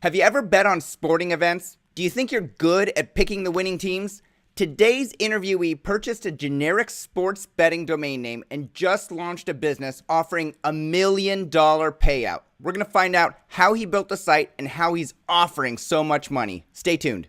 Have you ever bet on sporting events? Do you think you're good at picking the winning teams? Today's interviewee purchased a generic sports betting domain name and just launched a business offering $1 million payout. We're going to find out how he built the site and how he's offering so much money. Stay tuned.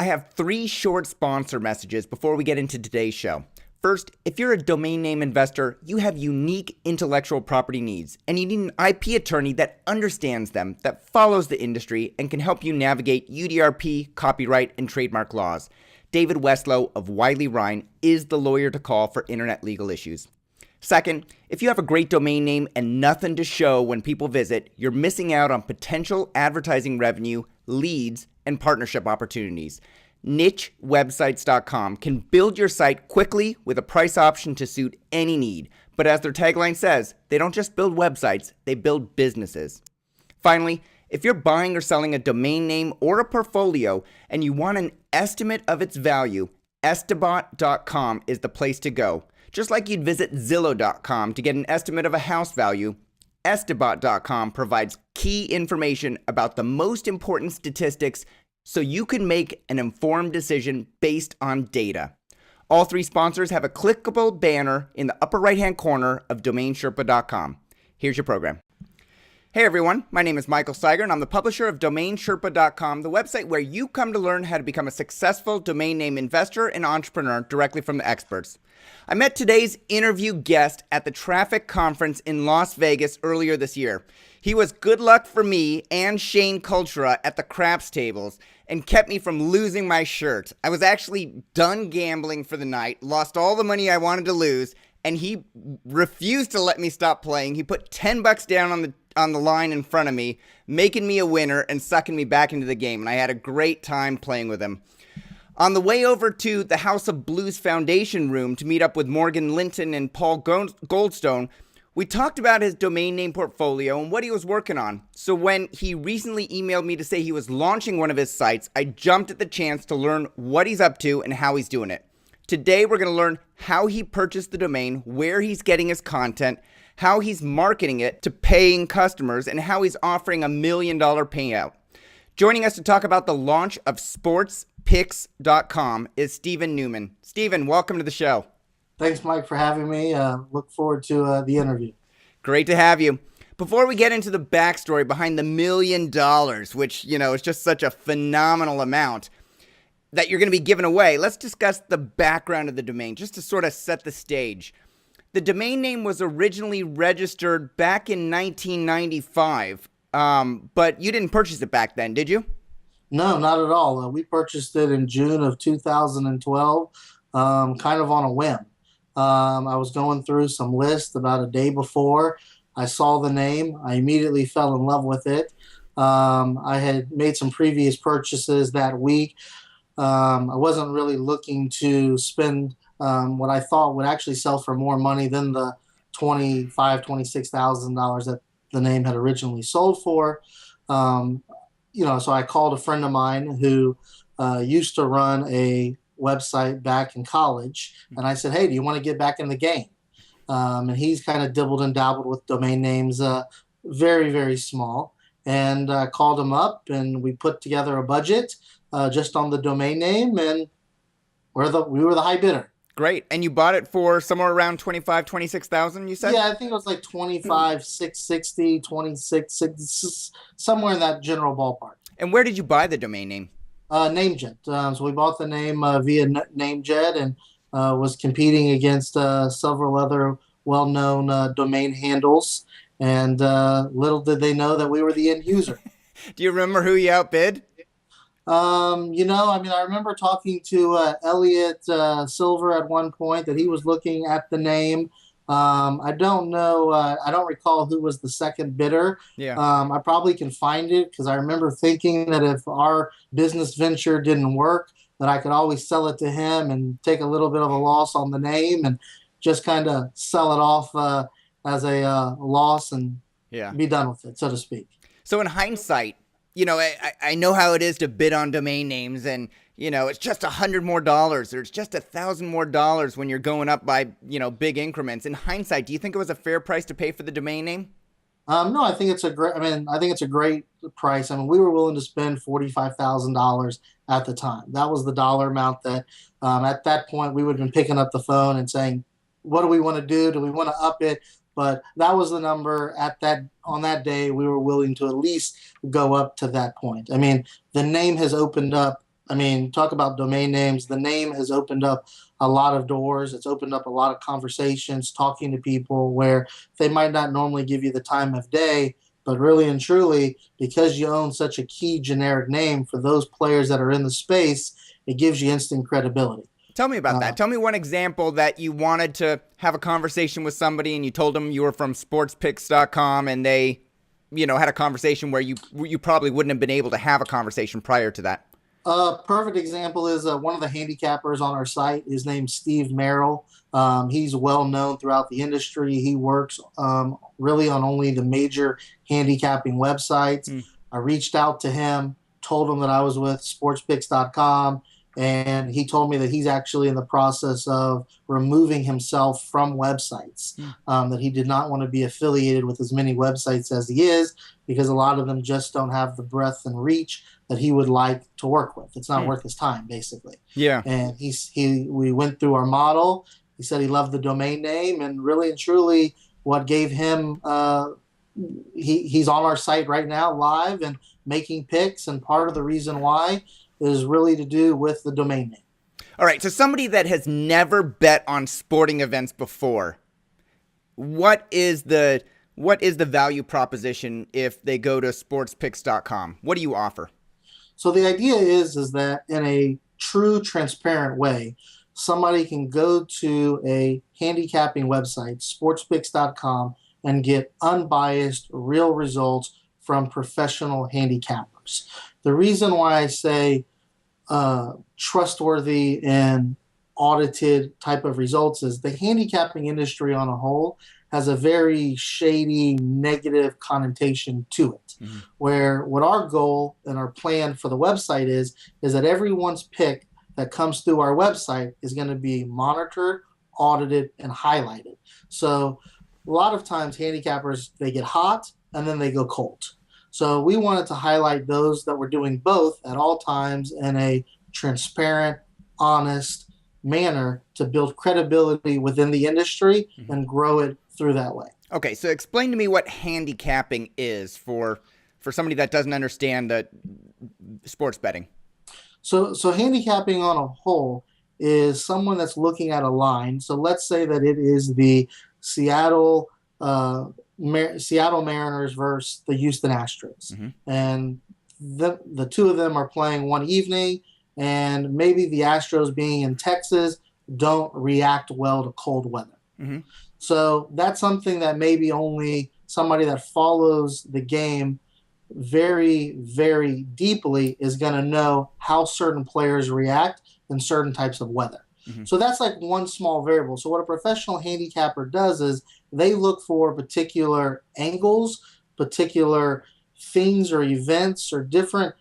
I have 3 short sponsor messages before we get into today's show. First, if you're a domain name investor, you have unique intellectual property needs, and you need an IP attorney that understands them, that follows the industry, and can help you navigate UDRP, copyright, and trademark laws. David Westlow of Wiley Ryan is the lawyer to call for internet legal issues. Second, if you have a great domain name and nothing to show when people visit, you're missing out on potential advertising revenue, leads, and partnership opportunities. NicheWebsites.com can build your site quickly with a price option to suit any need. But as their tagline says, they don't just build websites, they build businesses. Finally, if you're buying or selling a domain name or a portfolio and you want an estimate of its value, Estimate.com is the place to go. Just like you'd visit Zillow.com to get an estimate of a house value, Estimate.com provides key information about the most important statistics so you can make an informed decision based on data. All 3 sponsors have a clickable banner in the upper right-hand corner of DomainSherpa.com. Here's your program. Hey everyone, my name is Michael Steiger and I'm the publisher of DomainSherpa.com, the website where you come to learn how to become a successful domain name investor and entrepreneur directly from the experts. I met today's interview guest at the Traffic Conference in Las Vegas earlier this year. He was good luck for me and Shane Cultura at the craps tables and kept me from losing my shirt. I was actually done gambling for the night, lost all the money I wanted to lose, and he refused to let me stop playing. He put $10 down on the line in front of me, making me a winner and sucking me back into the game, and I had a great time playing with him. On the way over to the House of Blues Foundation room to meet up with Morgan Linton and Paul Goldstone, we talked about his domain name portfolio and what he was working on. So when he recently emailed me to say he was launching one of his sites, I jumped at the chance to learn what he's up to and how he's doing it. Today, we're going to learn how he purchased the domain, where he's getting his content, how he's marketing it to paying customers, and how he's offering $1 million payout. Joining us to talk about the launch of sportspicks.com is Stephen Newman. Stephen, welcome to the show. Thanks, Mike, for having me. Look forward to the interview. Great to have you. Before we get into the backstory behind the $1 million, which, is just such a phenomenal amount that you're going to be giving away, let's discuss the background of the domain just to sort of set the stage. The domain name was originally registered back in 1995, but you didn't purchase it back then, did you? No, not at all. We purchased it in June of 2012, kind of on a whim. I was going through some lists about a day before. I saw the name. I immediately fell in love with it. I had made some previous purchases that week. I wasn't really looking to spend what I thought would actually sell for more money than the $26,000 that the name had originally sold for. So I called a friend of mine who used to run a website back in college, and I said, hey, do you want to get back in the game? And he's kind of dibbled and dabbled with domain names, very, very small, and called him up, and we put together a budget just on the domain name, and we were the high bidder. Great. And you bought it for somewhere around $26,000, you said? Yeah, I think it was like $25,660, $26,660, somewhere in that general ballpark. And where did you buy the domain name? Namejet. So we bought the name via Namejet and was competing against several other well-known domain handles. And little did they know that we were the end user. Do you remember who you outbid? I remember talking to Elliot Silver at one point that he was looking at the name. I don't know. I don't recall who was the second bidder. Yeah. I probably can find it because I remember thinking that if our business venture didn't work, that I could always sell it to him and take a little bit of a loss on the name and just kind of sell it off as a loss and be done with it, so to speak. So in hindsight, I know how it is to bid on domain names, and it's just $100 more, or it's just $1,000 more when you're going up by big increments. In hindsight, do you think it was a fair price to pay for the domain name? No, I think it's a great. I mean, I think it's a great price. I mean, we were willing to spend $45,000 at the time. That was the dollar amount that, at that point, we would have been picking up the phone and saying, "What do we want to do? Do we want to up it?" But that was the number on that day. We were willing to at least go up to that point. I mean, the name has opened up. I mean, talk about domain names. The name has opened up a lot of doors. It's opened up a lot of conversations, talking to people where they might not normally give you the time of day, but really and truly, because you own such a key generic name for those players that are in the space, it gives you instant credibility. Tell me about that. Tell me one example that you wanted to have a conversation with somebody and you told them you were from sportspicks.com and they, had a conversation where you probably wouldn't have been able to have a conversation prior to that. Perfect example is one of the handicappers on our site. His name's Steve Merrill. He's well known throughout the industry. He works really on only the major handicapping websites. I reached out to him, told him that I was with sportspicks.com, and he told me that he's actually in the process of removing himself from websites, that he did not want to be affiliated with as many websites as he is, because a lot of them just don't have the breadth and reach that he would like to work with. It's not worth his time, basically. Yeah. And we went through our model. He said he loved the domain name, and really and truly what gave him, he's on our site right now live and making picks, and part of the reason why is really to do with the domain name. All right, so somebody that has never bet on sporting events before, what is the value proposition if they go to sportspicks.com? What do you offer? So the idea is that in a true, transparent way, somebody can go to a handicapping website, sportspicks.com, and get unbiased, real results from professional handicappers. The reason why I say trustworthy and audited type of results is the handicapping industry on a whole has a very shady, negative connotation to it. Where what our goal and our plan for the website is that everyone's pick that comes through our website is going to be monitored, audited, and highlighted. So a lot of times handicappers, they get hot and then they go cold. So we wanted to highlight those that were doing both at all times in a transparent, honest manner to build credibility within the industry and grow it through that way. Okay, so explain to me what handicapping is for somebody that doesn't understand the sports betting. So handicapping on a whole is someone that's looking at a line. So let's say that it is the Seattle Mariners versus the Houston Astros, and the two of them are playing one evening, and maybe the Astros, being in Texas, don't react well to cold weather. So that's something that maybe only somebody that follows the game very, very deeply is going to know how certain players react in certain types of weather. So that's like one small variable. So what a professional handicapper does is they look for particular angles, particular things or events or different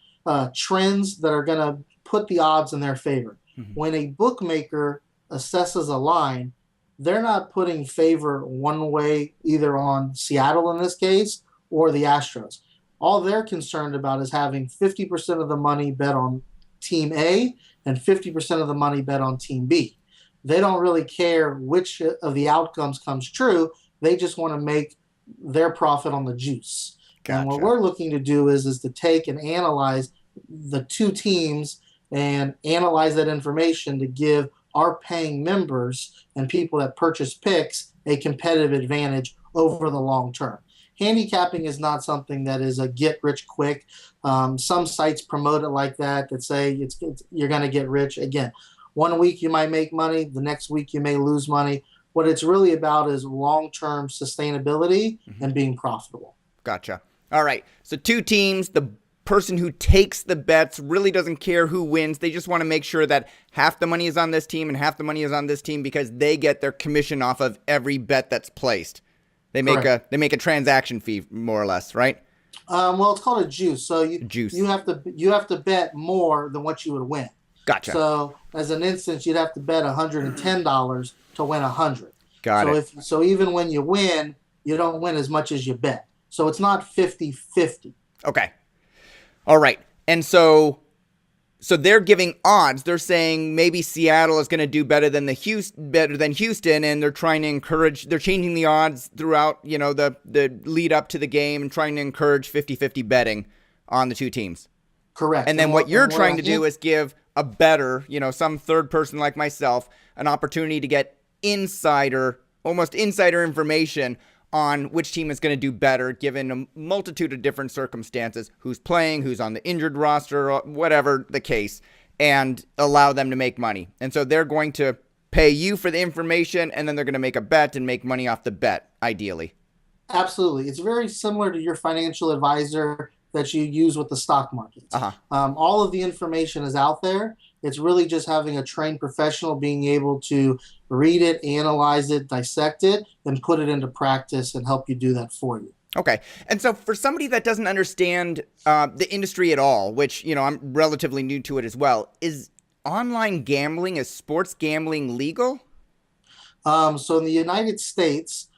trends that are going to put the odds in their favor. When a bookmaker assesses a line, they're not putting favor one way, either on Seattle in this case or the Astros. All they're concerned about is having 50% of the money bet on Team A and 50% of the money bet on Team B. They don't really care which of the outcomes comes true. They just want to make their profit on the juice. Gotcha. And what we're looking to do is to take and analyze the two teams and analyze that information to give our paying members and people that purchase picks a competitive advantage over the long term. Handicapping is not something that is a get rich quick. Some sites promote it like that say you're going to get rich. Again, one week you might make money, the next week you may lose money. What it's really about is long-term sustainability and being profitable. Gotcha. All right. So two teams, the person who takes the bets really doesn't care who wins. They just want to make sure that half the money is on this team and half the money is on this team because they get their commission off of every bet that's placed. They make a transaction fee, more or less, right? Well, it's called a juice. So you Juice. have to bet more than what you would win. Gotcha. So as an instance, you'd have to bet $110 to win 100. Got So it. even when you win, you don't win as much as you bet. So it's not 50-50. Okay. All right. And so they're giving odds. They're saying maybe Seattle is going to do better than Houston, and they're trying to encourage. They're changing the odds throughout, the lead up to the game, and trying to encourage 50-50 betting on the two teams. Correct. And then what you're trying to do is give a better, some third person like myself, an opportunity to get almost insider information on which team is going to do better given a multitude of different circumstances, who's playing, who's on the injured roster, or whatever the case, and allow them to make money. And so they're going to pay you for the information, and then they're going to make a bet and make money off the bet, ideally. Absolutely. It's very similar to your financial advisor that you use with the stock market. Uh-huh. All of the information is out there. It's really just having a trained professional being able to read it, analyze it, dissect it, and put it into practice and help you do that for you. Okay. And so for somebody that doesn't understand the industry at all, which, I'm relatively new to it as well, is sports gambling legal? So in the United States,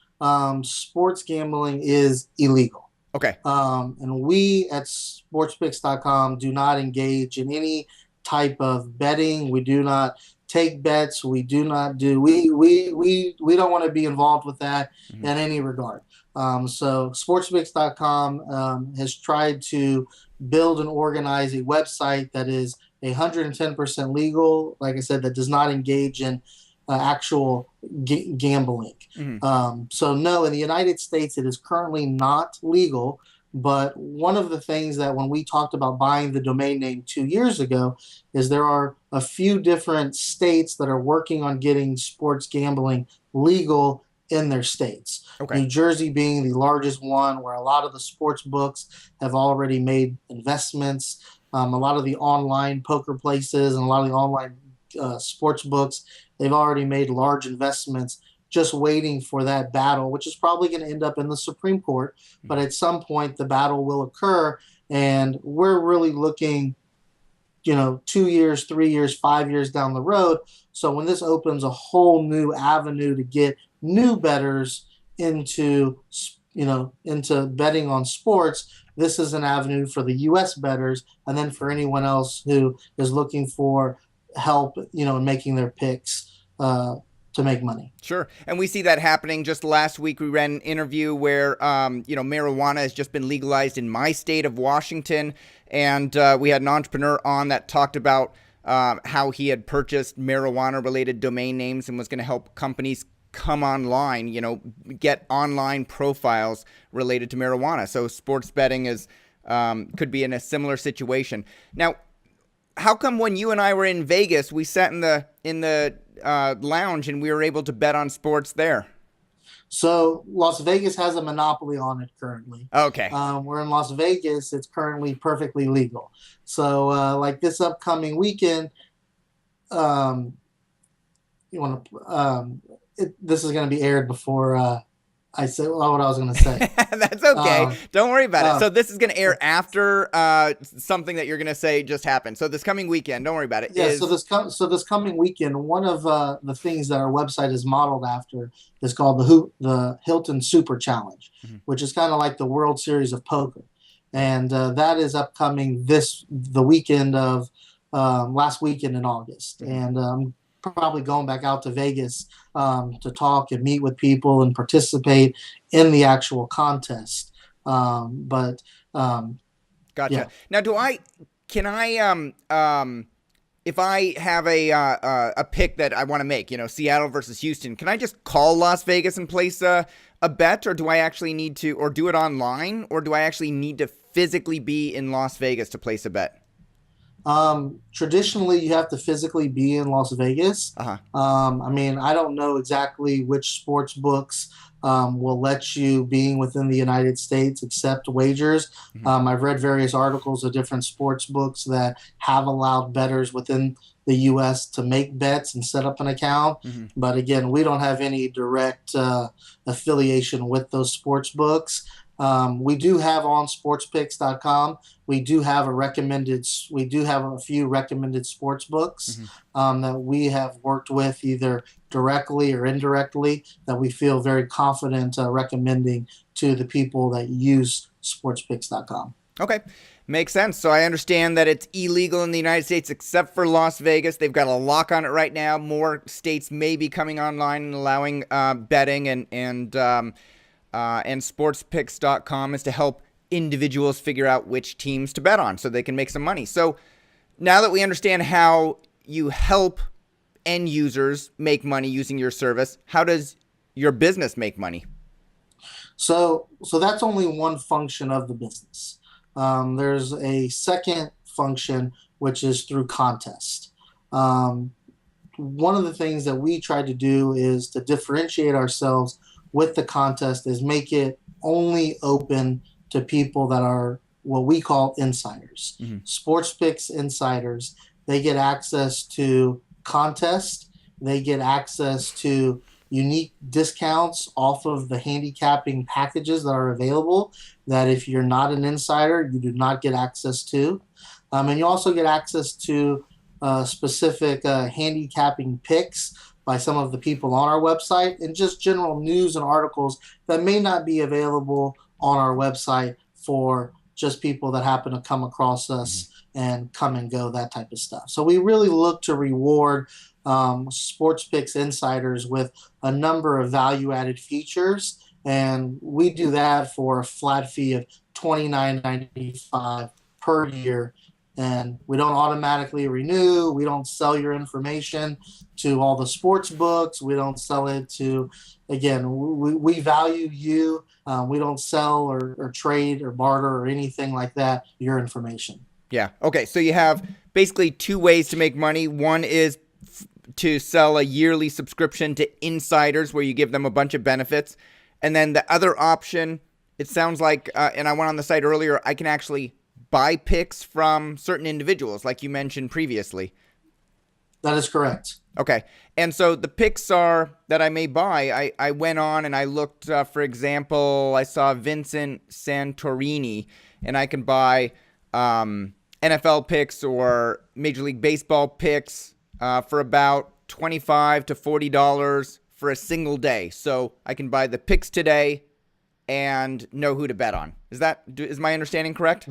sports gambling is illegal. Okay. And we at sportspicks.com do not engage in any type of betting. We do not take bets. We do not do we don't want to be involved with that in any regard. So sportspicks.com has tried to build and organize a website that is 110% legal. Like I said, that does not engage in actual gambling. So no, in the United States, it is currently not legal. But one of the things that when we talked about buying the domain name 2 years ago is there are a few different states that are working on getting sports gambling legal in their states. Okay. New Jersey being the largest one, where a lot of the sports books have already made investments. A lot of the online poker places and a lot of the online sports books, they've already made large investments just waiting for that battle, which is probably going to end up in the Supreme Court. But at some point, the battle will occur. And we're really looking, 2 years, 3 years, 5 years down the road. So when this opens a whole new avenue to get new bettors into betting on sports, this is an avenue for the U.S. bettors, and then for anyone else who is looking for help, in making their picks to make money. Sure. And we see that happening. Just last week, we ran an interview where, marijuana has just been legalized in my state of Washington. And we had an entrepreneur on that talked about how he had purchased marijuana-related domain names and was going to help companies come online, get online profiles related to marijuana. So sports betting could be in a similar situation. Now, how come when you and I were in Vegas, we sat in the lounge and we were able to bet on sports there? So Las Vegas has a monopoly on it currently. Okay. Where in Las Vegas, it's currently perfectly legal. So like this upcoming weekend, this is going to be aired before I say what I was going to say. That's okay. Don't worry about it. So this is going to air after something that you're going to say just happened. So this coming weekend, don't worry about it. Yeah. So this coming weekend, one of the things that our website is modeled after is called the Hilton Super Challenge, which is kind of like the World Series of Poker, and that is upcoming the weekend of last weekend in August, and probably going back out to Vegas to talk and meet with people and participate in the actual contest. Gotcha. Yeah. Now, if I have a pick that I want to make, Seattle versus Houston, can I just call Las Vegas and place a bet, or do I actually need to, or do it online, or do I actually need to physically be in Las Vegas to place a bet? Traditionally, you have to physically be in Las Vegas. Uh-huh. I don't know exactly which sports books will let you, being within the United States, accept wagers. I've read various articles of different sports books that have allowed bettors within the U.S. to make bets and set up an account. But again, we don't have any direct affiliation with those sports books. We do have on sportspicks.com. We do have a few recommended sports books that we have worked with either directly or indirectly that we feel very confident recommending to the people that use sportspicks.com. Okay. Makes sense. So I understand that it's illegal in the United States except for Las Vegas. They've got a lock on it right now. More states may be coming online and allowing betting, and sportspicks.com is to help individuals figure out which teams to bet on so they can make some money. So now that we understand how you help end users make money using your service, how does your business make money? So that's only one function of the business. There's a second function, which is through contest. One of the things that we try to do is to differentiate ourselves with the contest is make it only open to people that are what we call insiders. Sports picks insiders, they get access to contests, they get access to unique discounts off of the handicapping packages that are available that if you're not an insider, you do not get access to. And you also get access to specific handicapping picks by some of the people on our website and just general news and articles that may not be available on our website for just people that happen to come across us and come and go, that type of stuff. So we really look to reward Sports Picks insiders with a number of value-added features, and we do that for a flat fee of $29.95 per year. And we don't automatically renew. We don't sell your information to all the sports books. We don't sell it to, again, we value you. We don't sell or trade or barter or anything like that, your information. Yeah. Okay. So you have basically two ways to make money. One is to sell a yearly subscription to insiders where you give them a bunch of benefits. And then the other option, it sounds like, and I went on the site earlier, I can actually buy picks from certain individuals like you mentioned previously. That is correct. Okay. And so the picks are that I may buy. I went on and I looked, for example, I saw Vincent Santorini, and I can buy NFL picks or Major League Baseball picks for about $25 to $40 for a single day. So I can buy the picks today and know who to bet on. Is my understanding correct?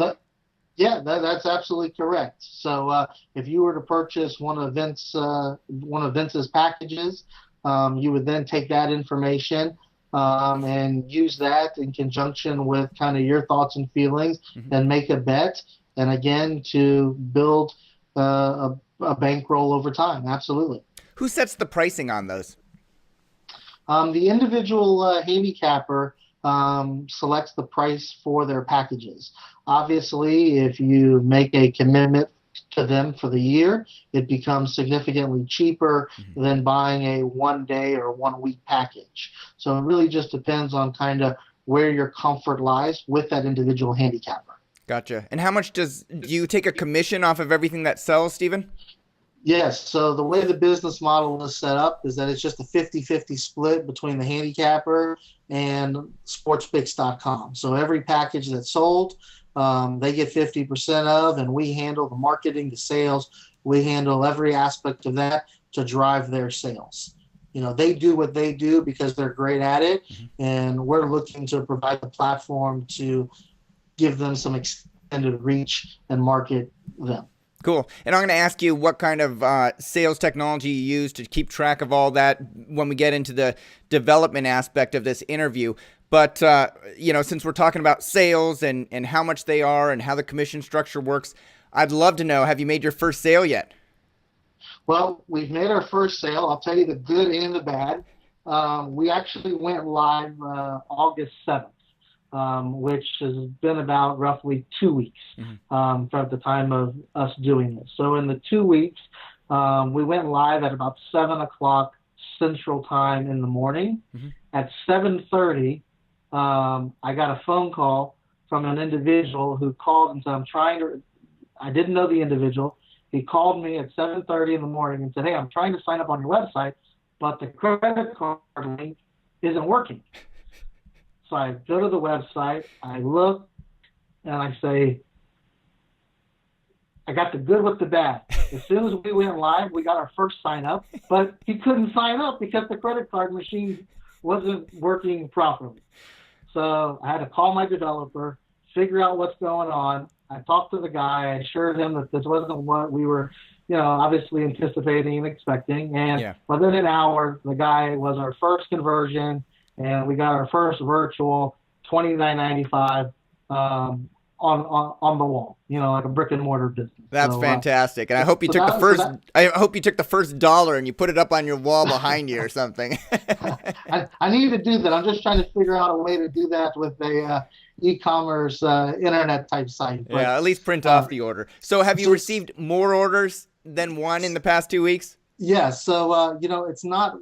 Yeah, that's absolutely correct. So if you were to purchase one of Vince's packages, you would then take that information and use that in conjunction with kind of your thoughts and feelings and make a bet. And again, to build a bankroll over time. Absolutely. Who sets the pricing on those? The individual handicapper selects the price for their packages. Obviously, if you make a commitment to them for the year, it becomes significantly cheaper than buying a 1 day or 1 week package. So it really just depends on kind of where your comfort lies with that individual handicapper. Gotcha. And how much do you take a commission off of everything that sells, Stephen? Yes. So the way the business model is set up is that it's just a 50-50 split between the handicapper and sportspicks.com. So every package that's sold, they get 50% of, and we handle the marketing, the sales. We handle every aspect of that to drive their sales. You know, they do what they do because they're great at it, and we're looking to provide the platform to give them some extended reach and market them. Cool. And I'm going to ask you what kind of sales technology you use to keep track of all that when we get into the development aspect of this interview. But, since we're talking about sales and how much they are and how the commission structure works, I'd love to know, have you made your first sale yet? Well, we've made our first sale. I'll tell you the good and the bad. We actually went live August 7th. Which has been about roughly 2 weeks from the time of us doing this. So in the 2 weeks, we went live at about 7 o'clock Central Time in the morning. At 7:30, I got a phone call from an individual who called and said, I didn't know the individual. He called me at 7:30 in the morning and said, hey, I'm trying to sign up on your website, but the credit card link isn't working. So I go to the website, I look, and I say, I got the good with the bad. As soon as we went live, we got our first sign up, but he couldn't sign up because the credit card machine wasn't working properly. So I had to call my developer, figure out what's going on. I talked to the guy. I assured him that this wasn't what we were, obviously anticipating and expecting. And within an hour, the guy was our first conversion, and we got our first virtual $29.95 on the wall, like a brick and mortar business. That's fantastic. And I hope you took I hope you took the first dollar and you put it up on your wall behind you or something. I need to do that. I'm just trying to figure out a way to do that with a e-commerce internet type site. But, at least print off the order. So have you received more orders than one in the past 2 weeks? Yeah. So, it's not,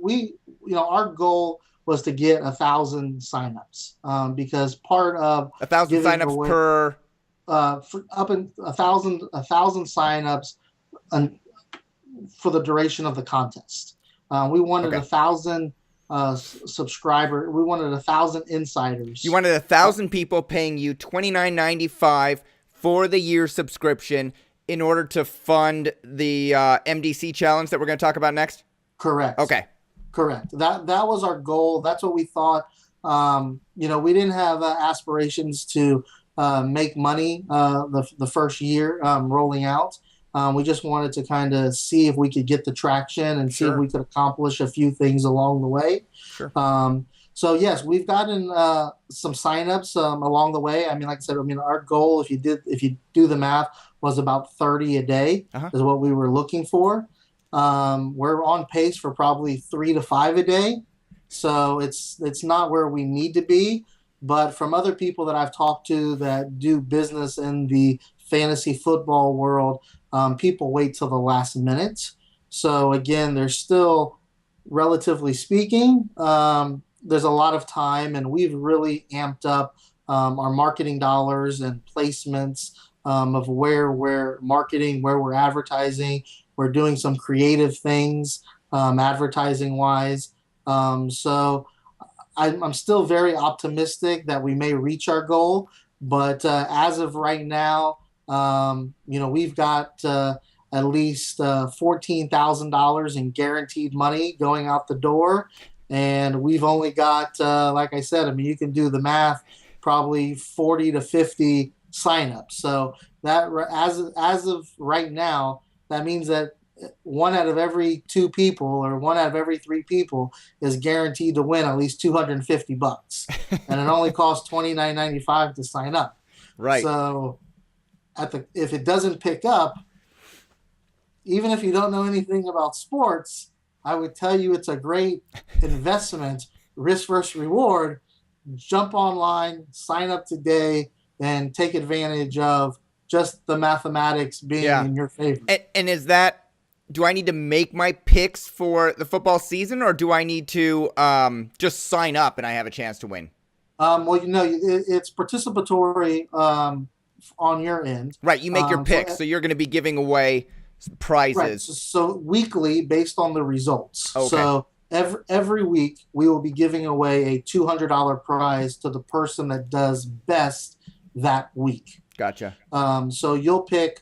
our goal was to get 1,000 signups because part of 1,000 signups away, per up in 1,000 signups for the duration of the contest. We wanted 1,000 subscriber. We wanted 1,000 insiders. You wanted 1,000 people paying you $29.95 for the year subscription in order to fund the MDC challenge that we're going to talk about next? Correct. Okay. Correct. That was our goal. That's what we thought. We didn't have aspirations to make money the first year rolling out. We just wanted to kind of see if we could get the traction and see if we could accomplish a few things along the way. Sure. So yes, we've gotten some signups along the way. I mean, like I said, our goal, if you do the math, was about 30 a day is what we were looking for. We're on pace for probably 3 to 5 a day. So it's not where we need to be, but from other people that I've talked to that do business in the fantasy football world, people wait till the last minute. So again, there's still, relatively speaking, there's a lot of time, and we've really amped up our marketing dollars and placements of where we're marketing, where we're advertising. We're doing some creative things advertising-wise. So I'm still very optimistic that we may reach our goal. But as of right now, we've got at least $14,000 in guaranteed money going out the door. And we've only got, like I said, you can do the math, probably 40 to 50 signups. So that as of right now, that means that 1 out of every 2 people or 1 out of every 3 people is guaranteed to win at least $250, and it only costs $29.95 to sign up. Right. So, if it doesn't pick up, even if you don't know anything about sports, I would tell you it's a great investment, risk versus reward. Jump online, sign up today, and take advantage of just the mathematics being in your favor. And is that, do I need to make my picks for the football season, or do I need to just sign up and I have a chance to win? It's participatory on your end. Right, you make your picks, so you're going to be giving away prizes. Right, so weekly based on the results. Okay. So every week we will be giving away a $200 prize to the person that does best that week. Gotcha. So you'll pick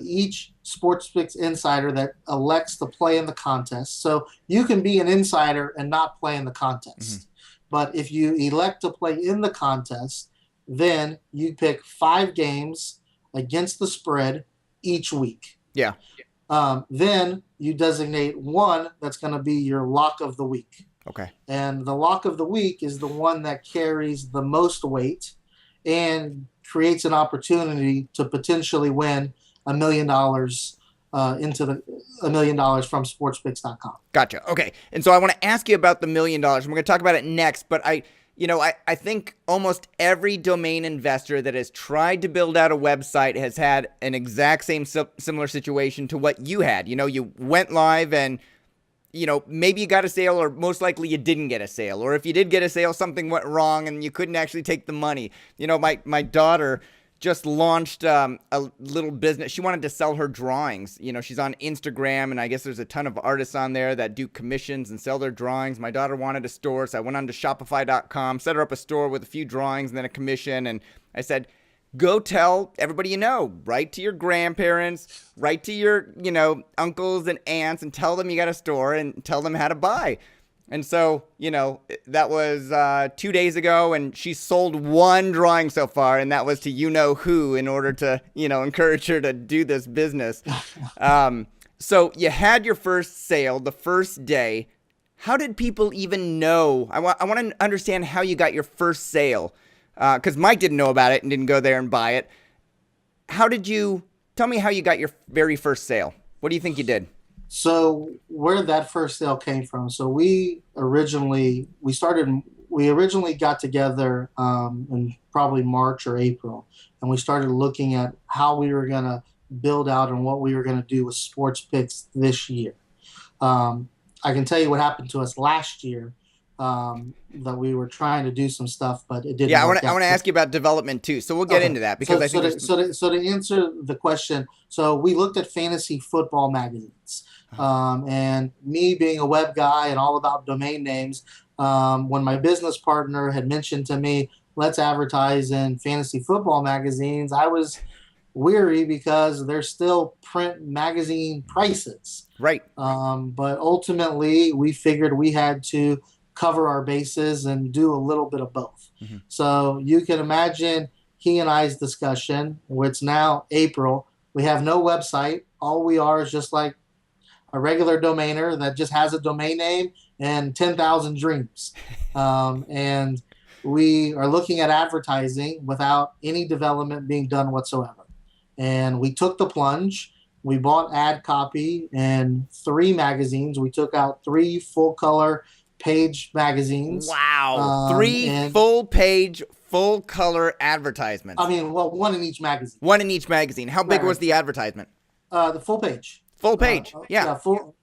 each SportsPicks insider that elects to play in the contest. So you can be an insider and not play in the contest. Mm-hmm. But if you elect to play in the contest, then you pick 5 games against the spread each week. Yeah. Then you designate one that's going to be your lock of the week. Okay. And the lock of the week is the one that carries the most weight and creates an opportunity to potentially win $1 million $1 million from sportspicks.com. Gotcha. Okay. And so I want to ask you about the $1 million. We're going to talk about it next, but I think almost every domain investor that has tried to build out a website has had an exact same similar situation to what you had. You went live and, maybe you got a sale, or most likely you didn't get a sale. Or if you did get a sale, something went wrong and you couldn't actually take the money. My daughter just launched a little business. She wanted to sell her drawings. You know, she's on Instagram, and I guess there's a ton of artists on there that do commissions and sell their drawings. My daughter wanted a store, so I went on to Shopify.com, set her up a store with a few drawings and then a commission, and I said, go tell everybody you know. Write to your grandparents, write to your, uncles and aunts, and tell them you got a store and tell them how to buy. And so, that was 2 days ago, and she sold one drawing so far, and that was to you-know-who in order to, encourage her to do this business. So you had your first sale the first day. How did people even know? I want to understand how you got your first sale, because Mike didn't know about it and didn't go there and buy it. Tell me how you got your very first sale. What do you think you did? So where that first sale came from. So we originally got together in probably March or April, and we started looking at how we were going to build out and what we were going to do with sports picks this year. I can tell you what happened to us last year. That we were trying to do some stuff, but it didn't. Yeah, I want to ask you about development too. So we'll get into that because so to answer the question, so we looked at fantasy football magazines, and me being a web guy and all about domain names. When my business partner had mentioned to me, let's advertise in fantasy football magazines, I was weary because they're still print magazine prices. Right. But ultimately, we figured we had to cover our bases and do a little bit of both. Mm-hmm. So you can imagine he and I's discussion, where it's now April. We have no website. All we are is just like a regular domainer that just has a domain name and 10,000 dreams. And we are looking at advertising without any development being done whatsoever. And we took the plunge. We bought ad copy in 3 magazines. We took out 3 full-color page magazines. Wow. 3 full-page, full-color advertisements. I mean, well, 1 in each magazine. 1 in each magazine. How big was the advertisement? The full page. Full page. Yeah.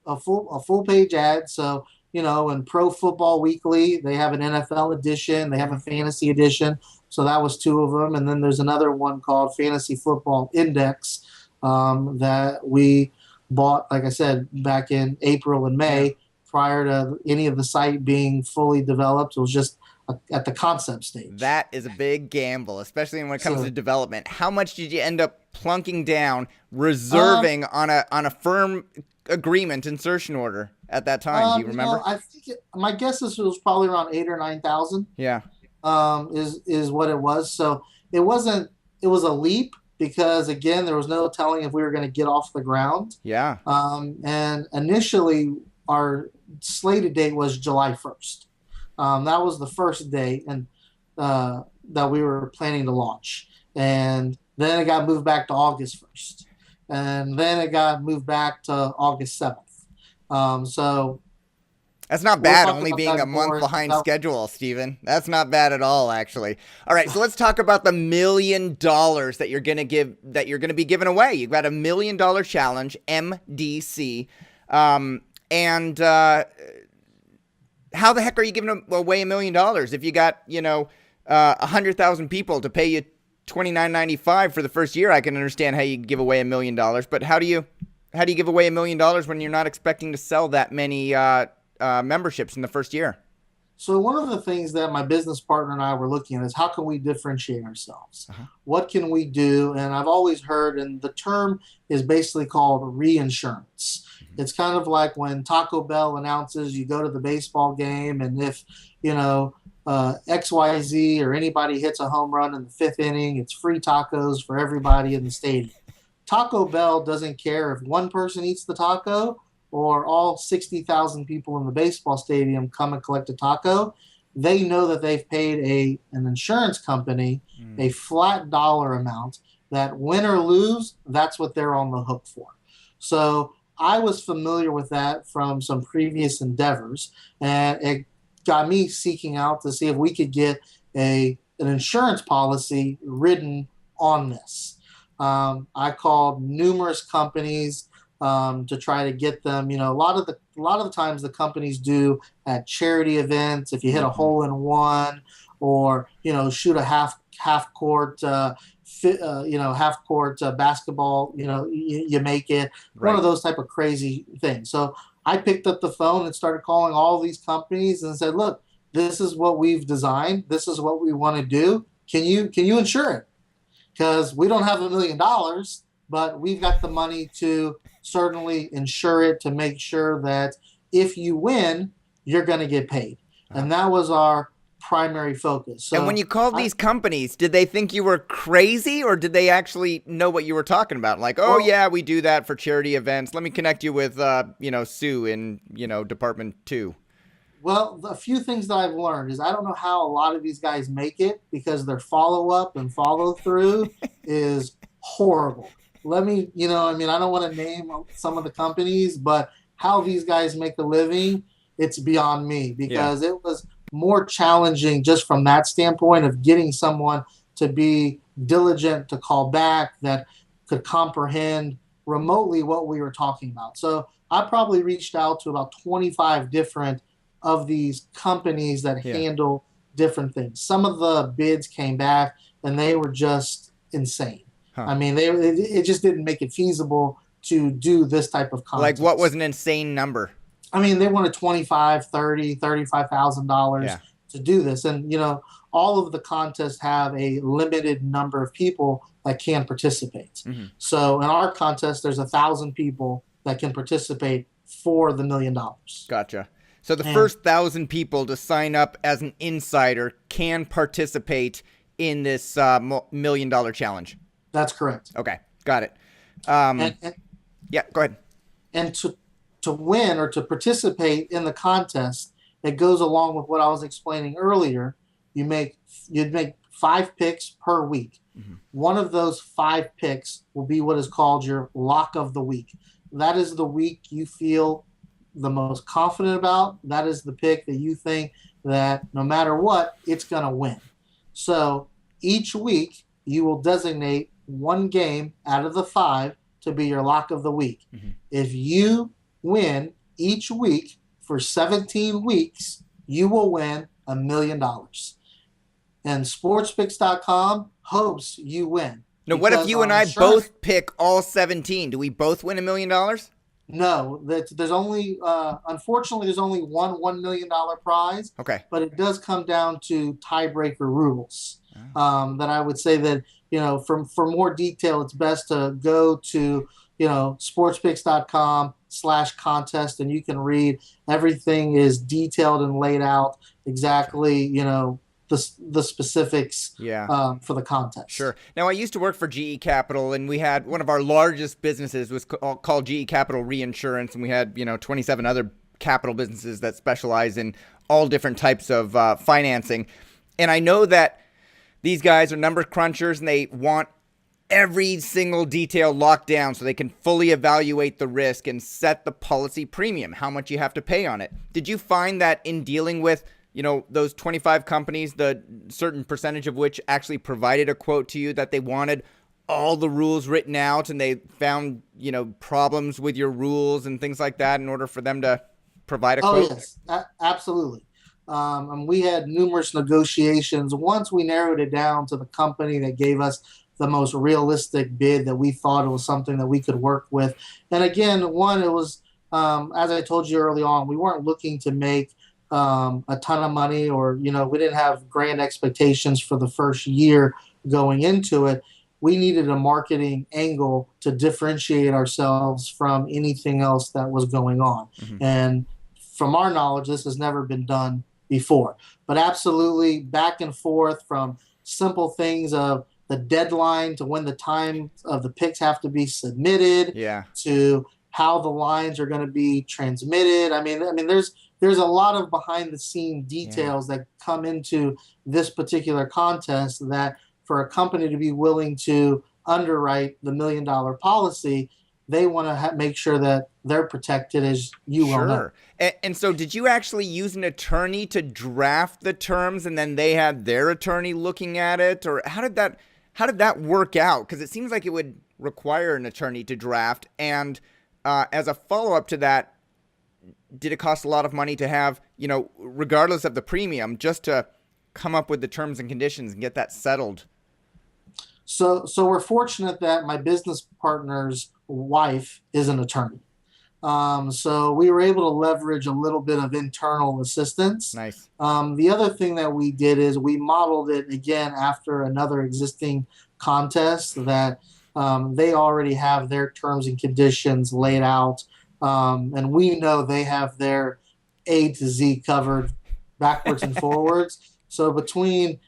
A full page ad. So, in Pro Football Weekly, they have an NFL edition. They have a fantasy edition. So that was 2 of them. And then there's another one called Fantasy Football Index that we bought, like I said, back in April and May. Yeah. Prior to any of the site being fully developed. It was just at the concept stage. That is a big gamble, especially when it comes to development. How much did you end up plunking down, reserving on a firm agreement insertion order at that time? Do you remember? I think my guess is it was probably around 8,000 or 9,000. Yeah. Is what it was. So it was a leap because again, there was no telling if we were going to get off the ground. Yeah. And initially our slated date was July 1st. That was the first day and that we were planning to launch. And then it got moved back to August 1st. And then it got moved back to August 7th. So that's not bad, only being a month behind schedule, Steven. That's not bad at all, actually. All right, so let's talk about the $1 million that you're going to be giving away. You've got a $1 million challenge, MDC. And how the heck are you giving away $1 million if you got 100,000 people to pay you $29.95 for the first year? I can understand how you give away $1 million, but how do you give away $1 million when you're not expecting to sell that many memberships in the first year? So one of the things that my business partner and I were looking at is how can we differentiate ourselves? Uh-huh. What can we do? And I've always heard, and the term is basically called reinsurance. It's kind of like when Taco Bell announces you go to the baseball game, and if, XYZ or anybody hits a home run in the 5th inning, it's free tacos for everybody in the stadium. Taco Bell doesn't care if one person eats the taco or all 60,000 people in the baseball stadium come and collect a taco. They know that they've paid an insurance company a flat dollar amount that win or lose, that's what they're on the hook for. So I was familiar with that from some previous endeavors, and it got me seeking out to see if we could get an insurance policy written on this. I called numerous companies to try to get them. A lot of the times the companies do at charity events. If you hit a hole in one, or shoot a half half court, half court basketball. You make it one Right. of those type of crazy things. So I picked up the phone and started calling all these companies and said, look, this is what we've designed. This is what we want to do. Can you insure it? Because we don't have $1 million, but we've got the money to certainly insure it to make sure that if you win, you're going to get paid. And that was our primary focus. So And when you called these companies, did they think you were crazy, or did they actually know what you were talking about? Like, oh, yeah, we do that for charity events. Let me connect you with, Sue in, Department 2. Well, a few things that I've learned is I don't know how a lot of these guys make it because their follow up and follow through is horrible. I don't want to name some of the companies, but how these guys make a living, it's beyond me because it was more challenging just from that standpoint of getting someone to be diligent to call back that could comprehend remotely what we were talking about. So I probably reached out to about 25 different of these companies that handle different things. Some of the bids came back and they were just insane. Huh. I mean, it just didn't make it feasible to do this type of contest. Like, what was an insane number? I mean, they wanted $25,000, $30,000, $35,000 to do this. And, all of the contests have a limited number of people that can participate. Mm-hmm. So in our contest, there's 1,000 people that can participate for the $1 million. Gotcha. So the first 1,000 people to sign up as an insider can participate in this $1 million challenge. That's correct. Okay, got it. Yeah, go ahead. And to win or to participate in the contest, it goes along with what I was explaining earlier. You'd make 5 picks per week. Mm-hmm. One of those 5 picks will be what is called your lock of the week. That is the week you feel the most confident about. That is the pick that you think that no matter what, it's going to win. So each week you will designate one game out of the 5 to be your lock of the week. Mm-hmm. If you win each week for 17 weeks, you will win $1 million. And sportspicks.com hopes you win. Now, what if you and I both pick all 17? Do we both win $1 million? No, there's only unfortunately there's only one $1 million prize. Okay. But it does come down to tiebreaker rules. That I would say that for more detail, it's best to go to sportspicks.com/contest and you can read everything is detailed and laid out exactly. The specifics for the contest. Sure. Now, I used to work for GE Capital, and we had one of our largest businesses was called GE Capital Reinsurance, and we had 27 other capital businesses that specialize in all different types of financing. And I know that these guys are number crunchers, and they want every single detail locked down so they can fully evaluate the risk and set the policy premium, how much you have to pay on it. Did you find that in dealing with those 25 companies, the certain percentage of which actually provided a quote to you that they wanted all the rules written out and they found, problems with your rules and things like that in order for them to provide a quote? Oh, yes, absolutely. And we had numerous negotiations. Once we narrowed it down to the company that gave us the most realistic bid that we thought it was something that we could work with. And again, it was, as I told you early on, we weren't looking to make a ton of money or, we didn't have grand expectations for the first year going into it. We needed a marketing angle to differentiate ourselves from anything else that was going on. Mm-hmm. And from our knowledge, this has never been done before. But absolutely back and forth from simple things of the deadline to when the time of the picks have to be submitted to how the lines are going to be transmitted. I mean, there's a lot of behind the scene details that come into this particular contest that for a company to be willing to underwrite the $1 million policy, they want to make sure that they're protected, as you well know. And so did you actually use an attorney to draft the terms and then they had their attorney looking at it? Or how did that work out? Because it seems like it would require an attorney to draft. And as a follow-up to that, did it cost a lot of money to have, regardless of the premium, just to come up with the terms and conditions and get that settled So we're fortunate that my business partner's wife is an attorney. So we were able to leverage a little bit of internal assistance. Nice. The other thing that we did is we modeled it again after another existing contest that they already have their terms and conditions laid out. And we know they have their A to Z covered backwards and forwards. So between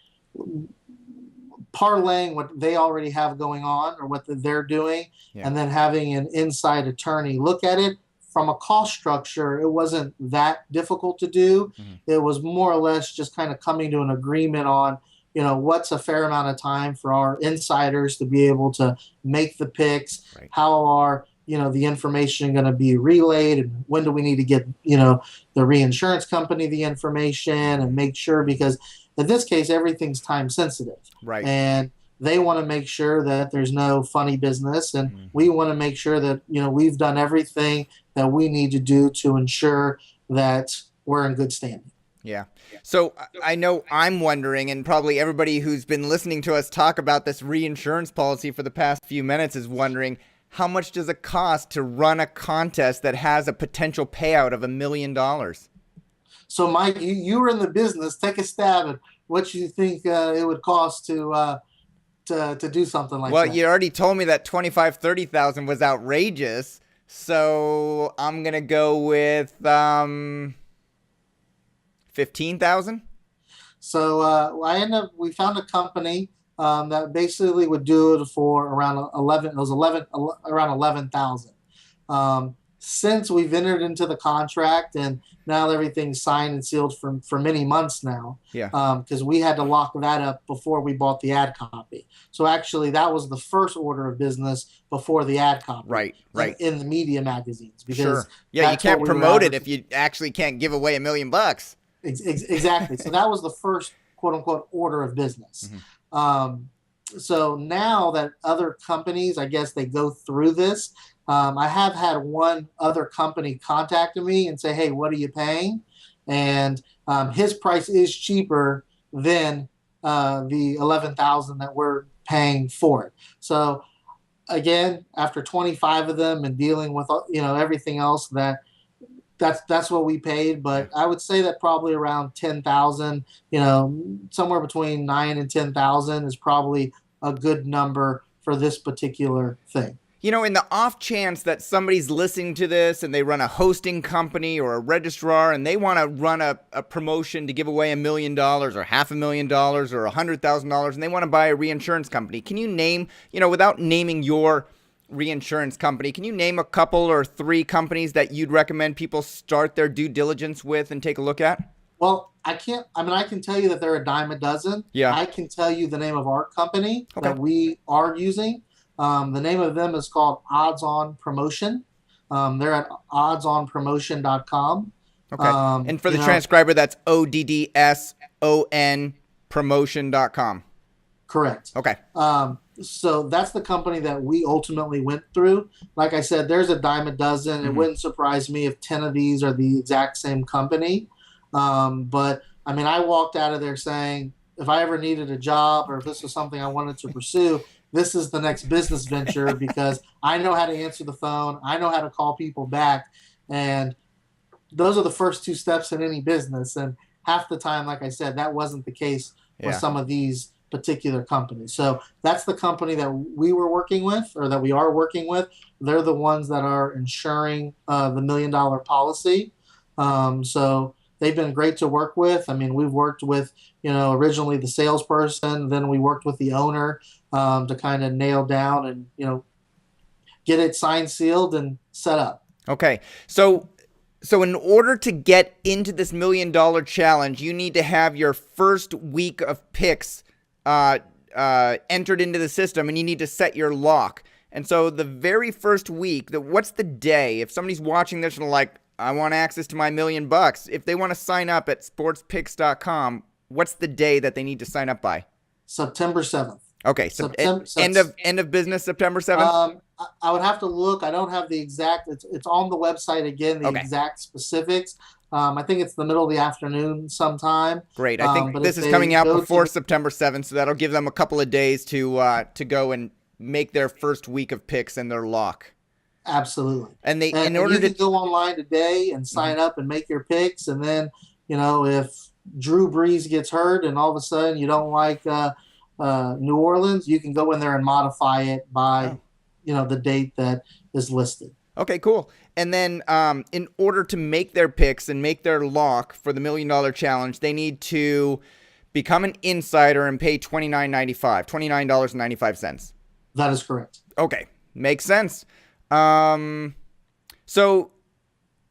parlaying what they already have going on or what they're doing, Yeah. and then having an inside attorney look at it from a cost structure, it wasn't that difficult to do. Mm-hmm. It was more or less just kind of coming to an agreement on, what's a fair amount of time for our insiders to be able to make the picks, Right. how are the information going to be relayed, and when do we need to get the reinsurance company the information and make sure, because in this case everything's time sensitive, Right. and they want to make sure that there's no funny business, and we want to make sure that we've done everything that we need to do to ensure that we're in good standing. Yeah. So I know I'm wondering, and probably everybody who's been listening to us talk about this reinsurance policy for the past few minutes is wondering, how much does it cost to run a contest that has a potential payout of $1 million? So Mike, you were in the business. Take a stab at what you think it would cost to do something like Well, that. you already told me that 25, 30,000 was outrageous. So I'm going to go with 15,000. So we found a company that basically would do it for around 11. It was around 11,000. Since we've entered into the contract and now everything's signed and sealed for many months now, Yeah. Because we had to lock that up before we bought the ad copy. So actually, that was the first order of business before the ad copy. Right. In the media magazines. Because Sure. Yeah, you can't what we were promote it if you actually can't give away $1 million. Exactly. So that was the first quote unquote order of business. So now that other companies, I guess, they go through this, I have had one other company contact me and say, hey, what are you paying? And his price is cheaper than the 11,000 that we're paying for it. So again, after 25 of them and dealing with everything else, that's what we paid. But I would say that probably around 10,000, somewhere between 9 and 10,000 is probably a good number for this particular thing. In the off chance that somebody's listening to this and they run a hosting company or a registrar and they want to run a promotion to give away $1 million or $500,000 or $100,000 and they want to buy a reinsurance company, can you name, without naming your reinsurance company, can you name a couple or 3 companies that you'd recommend people start their due diligence with and take a look at? Well, I can't. I mean, I can tell you that they're a dime a dozen. Yeah. I can tell you the name of our company Okay. that we are using. The name of them is called Odds On Promotion. They're at oddsonpromotion.com. Okay. And for the transcriber, that's ODDSON promotion.com. Correct. Okay. So that's the company that we ultimately went through. Like I said, there's a dime a dozen. It wouldn't surprise me if 10 of these are the exact same company. But I mean, I walked out of there saying, if I ever needed a job or if this was something I wanted to pursue, this is the next business venture because I know how to answer the phone. I know how to call people back. And those are the first 2 steps in any business. And half the time, like I said, that wasn't the case with some of these particular companies. So that's the company that we were working with or that we are working with. They're the ones that are insuring the $1 million policy. So they've been great to work with. I mean, we've worked with, originally the salesperson, then we worked with the owner to kind of nail down and, get it signed, sealed, and set up. Okay. So in order to get into this $1 million challenge, you need to have your first week of picks entered into the system, and you need to set your lock. And so the very first week, what's the day? If somebody's watching this and they're like, I want access to my $1 million, if they want to sign up at sportspicks.com, what's the day that they need to sign up by? September 7th. Okay, so end of business September 7th? I would have to look. I don't have the exact. It's on the website again, the exact specifics. I think it's the middle of the afternoon sometime. Great. I think But if this is coming they out go to before September 7th, so that'll give them a couple of days to go and make their first week of picks and their lock. Absolutely. And they, in And order you to, can go online today and Mhm. sign up and make your picks. And then, if Drew Brees gets hurt and all of a sudden you don't like New Orleans, you can go in there and modify it by, Oh, the date that is listed. okay, cool. And then, in order to make their picks and make their lock for the $1 million challenge, they need to become an insider and pay $29.95. That is correct. Okay, makes sense. Um, so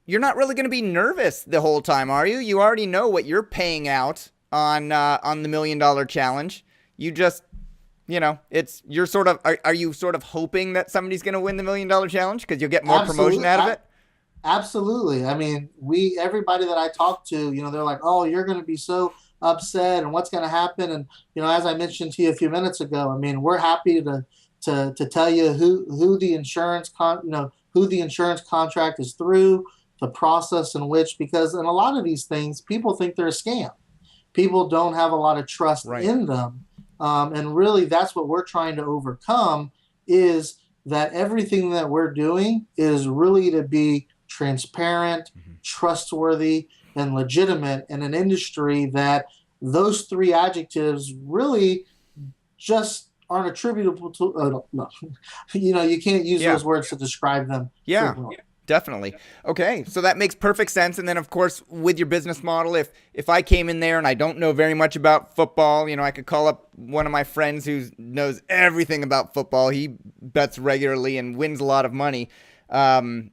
you're not really going to be nervous the whole time, are you? You already know what you're paying out on the $1 million challenge. You just, you're sort of are you sort of hoping that somebody's going to win the $1 million challenge because you'll get more promotion Absolutely. out of it? Absolutely. I mean, everybody that I talk to, they're like, "Oh, you're going to be so upset, and what's going to happen?" And as I mentioned to you a few minutes ago, I mean, we're happy to tell you who the who the insurance contract is through, the process in which, because in a lot of these things, people think they're a scam. People don't have a lot of trust Right. in them, and really, that's what we're trying to overcome. Is that everything that we're doing is really to be transparent, trustworthy, and legitimate in an industry that those three adjectives really just aren't attributable to. No. You can't use Yeah. those words to describe them Yeah. frequently. Definitely. Okay, so that makes perfect sense. And then, of course, with your business model, if I came in there and I don't know very much about football, I could call up one of my friends who knows everything about football. He bets regularly and wins a lot of money. Um,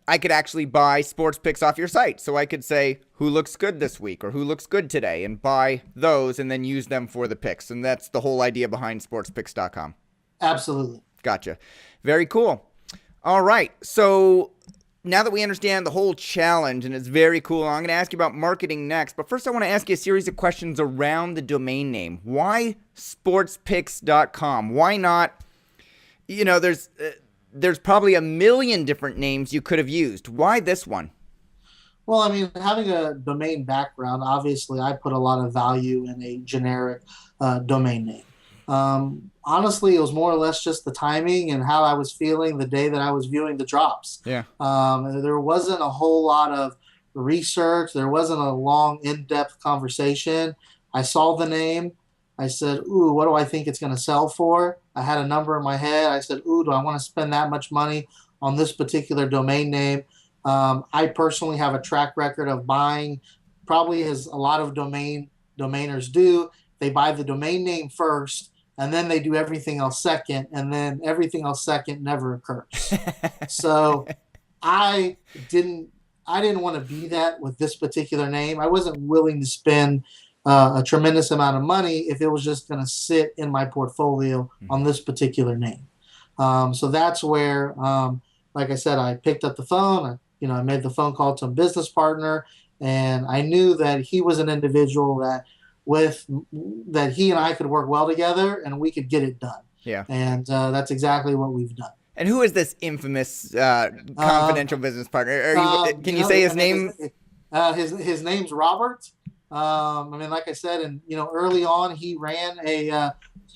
I could actually buy sports picks off your site. So I could say who looks good this week or who looks good today and buy those and then use them for the picks. And that's the whole idea behind sportspicks.com. Absolutely. Gotcha. Very cool. All right. So now that we understand the whole challenge and it's very cool, I'm going to ask you about marketing next. But first, I want to ask you a series of questions around the domain name. Why sportspicks.com? Why not? There's probably a million different names you could have used. Why this one? Well, I mean, having a domain background, obviously, I put a lot of value in a generic domain name. Honestly, it was more or less just the timing and how I was feeling the day that I was viewing the drops. Yeah. There wasn't a whole lot of research. There wasn't a long, in-depth conversation. I saw the name. I said, "Ooh, what do I think it's going to sell for?" I had a number in my head. I said, "Ooh, do I want to spend that much money on this particular domain name?" I personally have a track record of buying, probably as a lot of domainers do. They buy the domain name first, and then they do everything else second, and then everything else second never occurs. So I didn't I didn't want to be that with this particular name. I wasn't willing to spend a tremendous amount of money if it was just going to sit in my portfolio on this particular name. So that's where, like I said, I picked up the phone. I made the phone call to a business partner, and I knew that he was an individual that he and I could work well together, and we could get it done. Yeah. And that's exactly what we've done. And who is this infamous confidential business partner? Can you say his name? His name's Robert. I mean, like I said, and early on, he ran a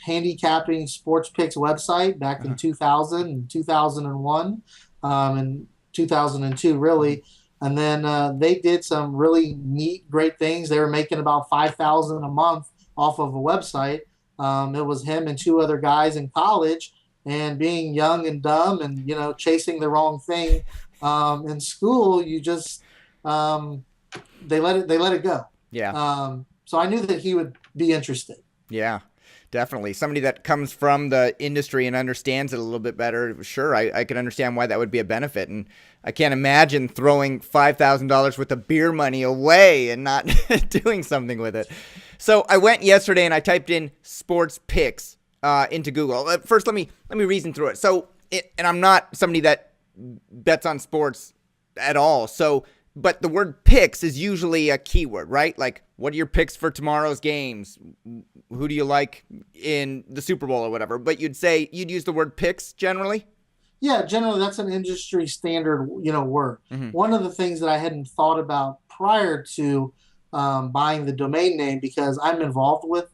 handicapping sports picks website back in 2000 and 2001, and 2002, really. And then they did some really neat, great things. They were making about $5,000 a month off of a website. It was him and two other guys in college, and being young and dumb and chasing the wrong thing in school, you just they let it go. Yeah. So I knew that he would be interested. Yeah, definitely. Somebody that comes from the industry and understands it a little bit better. Sure, I can understand why that would be a benefit. And I can't imagine throwing $5,000 worth of beer money away and not doing something with it. So I went yesterday and I typed in sports picks into Google. First, let me reason through it. So, and I'm not somebody that bets on sports at all. So, but the word picks is usually a keyword, right? Like, what are your picks for tomorrow's games? Who do you like in the Super Bowl or whatever? But you'd use the word picks generally? Yeah, generally that's an industry standard, word. Hmm. One of the things that I hadn't thought about prior to buying the domain name, because I'm involved with,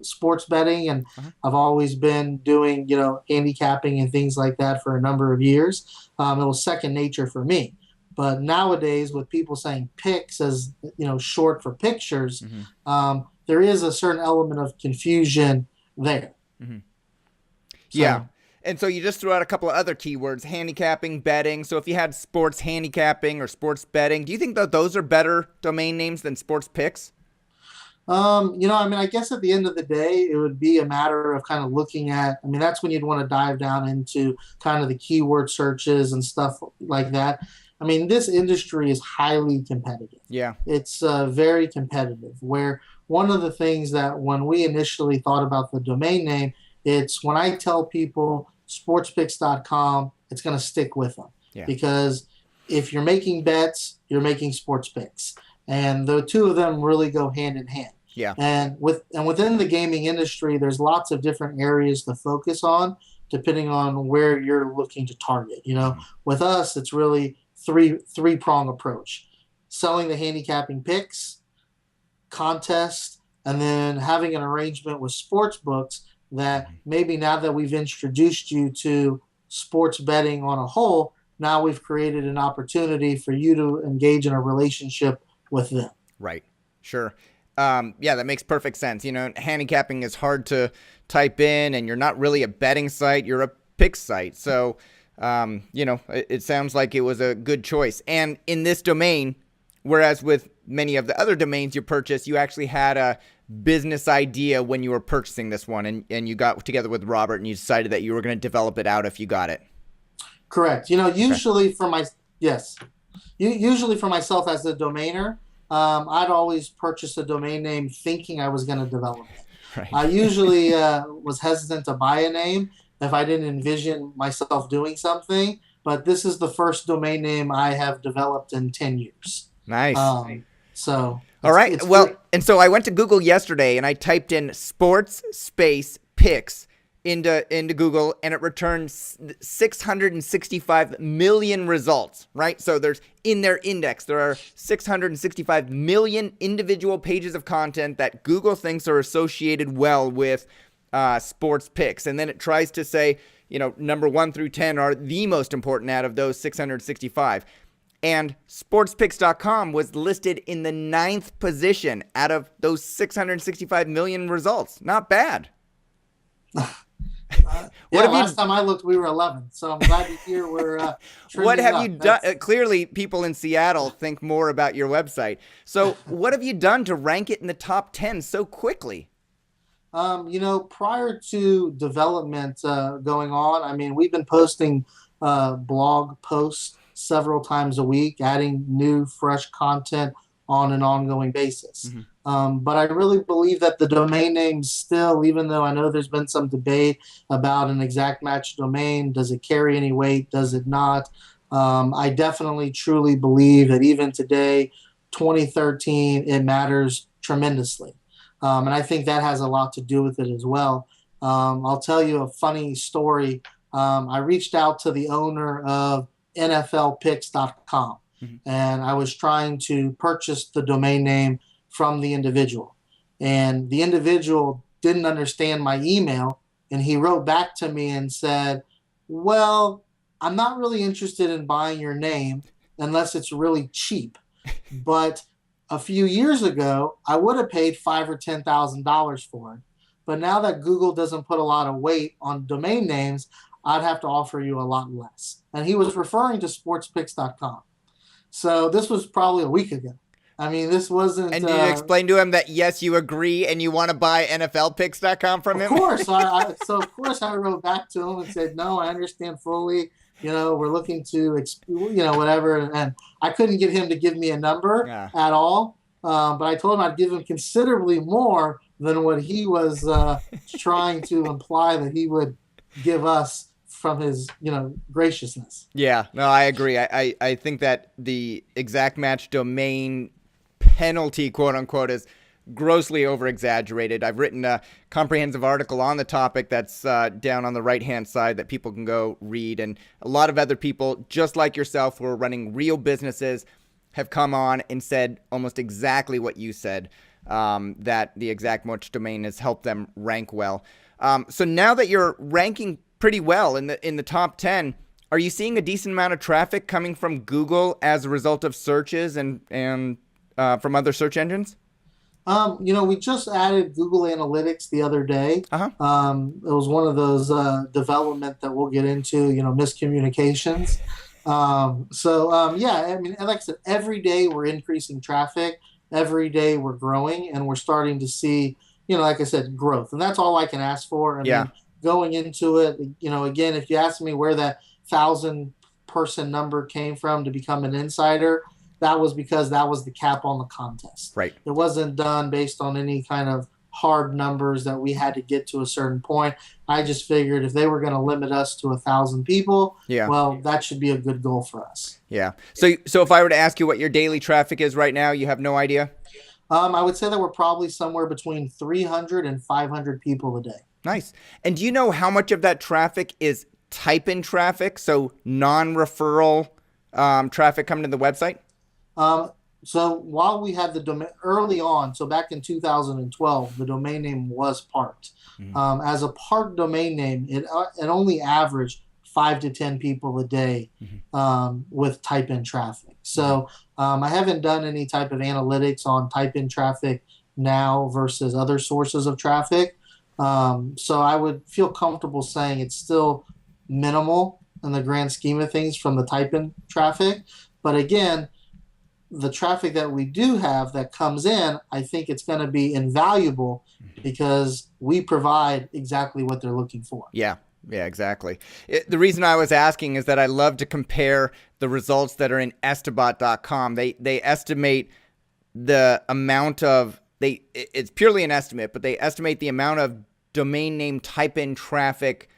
sports betting, and Uh-huh. I've always been doing, handicapping and things like that for a number of years. It was second nature for me. But nowadays, with people saying pics as, short for pictures, Hmm. there is a certain element of confusion there. Hmm. Yeah. So And so you just threw out a couple of other keywords, handicapping, betting. So if you had sports handicapping or sports betting, do you think that those are better domain names than sports picks? I guess at the end of the day, it would be a matter of kind of looking at, that's when you'd want to dive down into kind of the keyword searches and stuff like that. This industry is highly competitive. Yeah. It's very competitive, where one of the things that when we initially thought about the domain name, it's when I tell people sportspicks.com, it's going to stick with them Yeah. because if you're making bets, you're making sports picks. And the two of them really go hand in hand. Yeah. And within the gaming industry, there's lots of different areas to focus on, depending on where you're looking to target. Mhm. With us, it's really three prong approach: selling the handicapping picks, contest, and then having an arrangement with sports books that Mhm. maybe now that we've introduced you to sports betting on a whole, now we've created an opportunity for you to engage in a relationship with them. Right. Sure. Yeah, that makes perfect sense. Handicapping is hard to type in, and you're not really a betting site. You're a pick site. So, it sounds like it was a good choice. And in this domain, whereas with many of the other domains you purchased, you actually had a business idea when you were purchasing this one, and you got together with Robert and you decided that you were going to develop it out if you got it. Correct. Okay. Usually for my yes, usually for myself as a domainer, I'd always purchase a domain name thinking I was going to develop it. Right. I usually was hesitant to buy a name if I didn't envision myself doing something. But this is the first domain name I have developed in 10 years. Nice. So All it's right. it's Well, very and so I went to Google yesterday and I typed in sports space picks into Google, and it returns 665 million results, right? So there's in their index, there are 665 million individual pages of content that Google thinks are associated well with sports picks. And then it tries to say, number 1 through 10 are the most important out of those 665. And sportspicks.com was listed in the 9th position out of those 665 million results. Not bad. What yeah. have Last you time I looked, we were 11. So I'm glad to hear we're what trending have you up. done? That's Clearly, people in Seattle think more about your website. So, what have you done to rank it in the top 10 so quickly? Prior to development going on, we've been posting blog posts several times a week, adding new, fresh content on an ongoing basis. Hmm. But I really believe that the domain name still, even though I know there's been some debate about an exact match domain, does it carry any weight? Does it not? I definitely truly believe that even today, 2013, it matters tremendously. And I think that has a lot to do with it as well. I'll tell you a funny story. I reached out to the owner of NFLpicks.com, Hmm. and I was trying to purchase the domain name from the individual. And the individual didn't understand my email, and he wrote back to me and said, "Well, I'm not really interested in buying your name unless it's really cheap. But a few years ago, I would have paid $5,000 or $10,000 for it. But now that Google doesn't put a lot of weight on domain names, I'd have to offer you a lot less." And he was referring to sportspicks.com. So this was probably a week ago. This wasn't. And did you explain to him that yes, you agree and you want to buy NFLpicks.com from Of him? course, so of course I wrote back to him and said, "No, I understand fully. We're looking to, whatever." And I couldn't get him to give me a number Yeah. at all. But I told him I'd give him considerably more than what he was trying to imply that he would give us from his, graciousness. Yeah, no, I agree. I think that the exact match domain penalty, quote unquote, is grossly over-exaggerated. I've written a comprehensive article on the topic that's down on the right-hand side that people can go read. And a lot of other people, just like yourself, who are running real businesses, have come on and said almost exactly what you said, that the exact match domain has helped them rank well. So now that you're ranking pretty well in the top 10, are you seeing a decent amount of traffic coming from Google as a result of searches and from other search engines? We just added Google Analytics the other day. Uh-huh. It was one of those development that we'll get into, miscommunications. Yeah, I mean, like I said, every day we're increasing traffic. Every day we're growing, and we're starting to see, like I said, growth. And that's all I can ask for. I mean, going into it, again, if you ask me where that 1,000-person number came from to become an insider, that was because that was the cap on the contest. Right. It wasn't done based on any kind of hard numbers that we had to get to a certain point. I just figured if they were going to limit us to 1,000 people, well, that should be a good goal for us. Yeah. So if I were to ask you what your daily traffic is right now, you have no idea? I would say that we're probably somewhere between 300 and 500 people a day. Nice. And do you know how much of that traffic is type-in traffic, so non-referral traffic coming to the website? So while we had the domain early on, so back in 2012, the domain name was parked. As a parked domain name, it only averaged 5 to 10 people a day with type-in traffic. So I haven't done any type of analytics on type-in traffic now versus other sources of traffic. So I would feel comfortable saying it's still minimal in the grand scheme of things from the type-in traffic. But again, the traffic that we do have that comes in, I think it's going to be invaluable because we provide exactly what they're looking for. Yeah, exactly. The reason I was asking is that I love to compare the results that are in Estabot.com. They estimate the amount of, it's purely an estimate, but they estimate the amount of domain name type-in traffic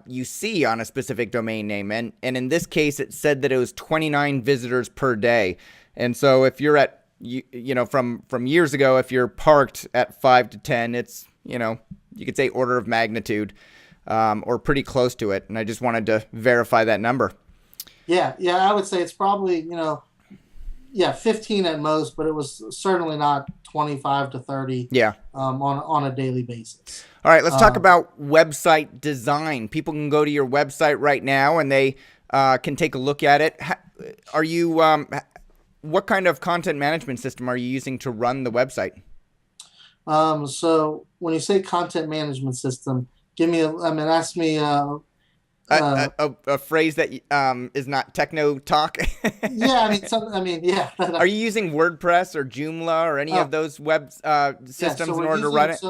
you see on a specific domain name. And in this case, it said that it was 29 visitors per day. And so if you're at, from years ago, if you're parked at 5 to 10, it's, you could say order of magnitude or pretty close to it. And I just wanted to verify that number. Yeah, I would say it's probably, 15 at most, but it was certainly not 25 to 30 on a daily basis. All right, let's talk about website design. People can go to your website right now and they can take a look at it. Are you... what kind of content management system are you using to run the website? So when you say content management system, ask me a phrase that is not techno talk. Yeah. Are you using WordPress or Joomla or any of those web systems in order to run it?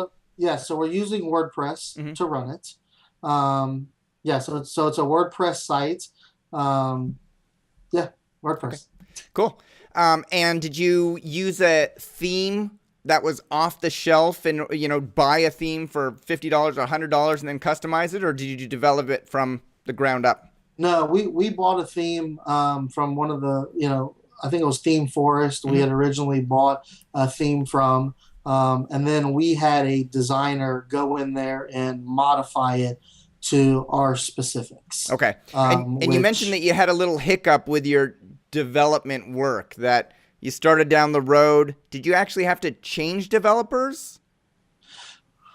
So we're using WordPress to run it. So it's a WordPress site. WordPress. Okay. Cool. And did you use a theme that was off the shelf and, buy a theme for $50 or $100 and then customize it? Or did you develop it from the ground up? No, we bought a theme from one of the, I think it was Theme Forest. We had originally bought a theme from, and then we had a designer go in there and modify it to our specifics. Okay. And you mentioned that you had a little hiccup with your development work, that you started down the road. Did you actually have to change developers?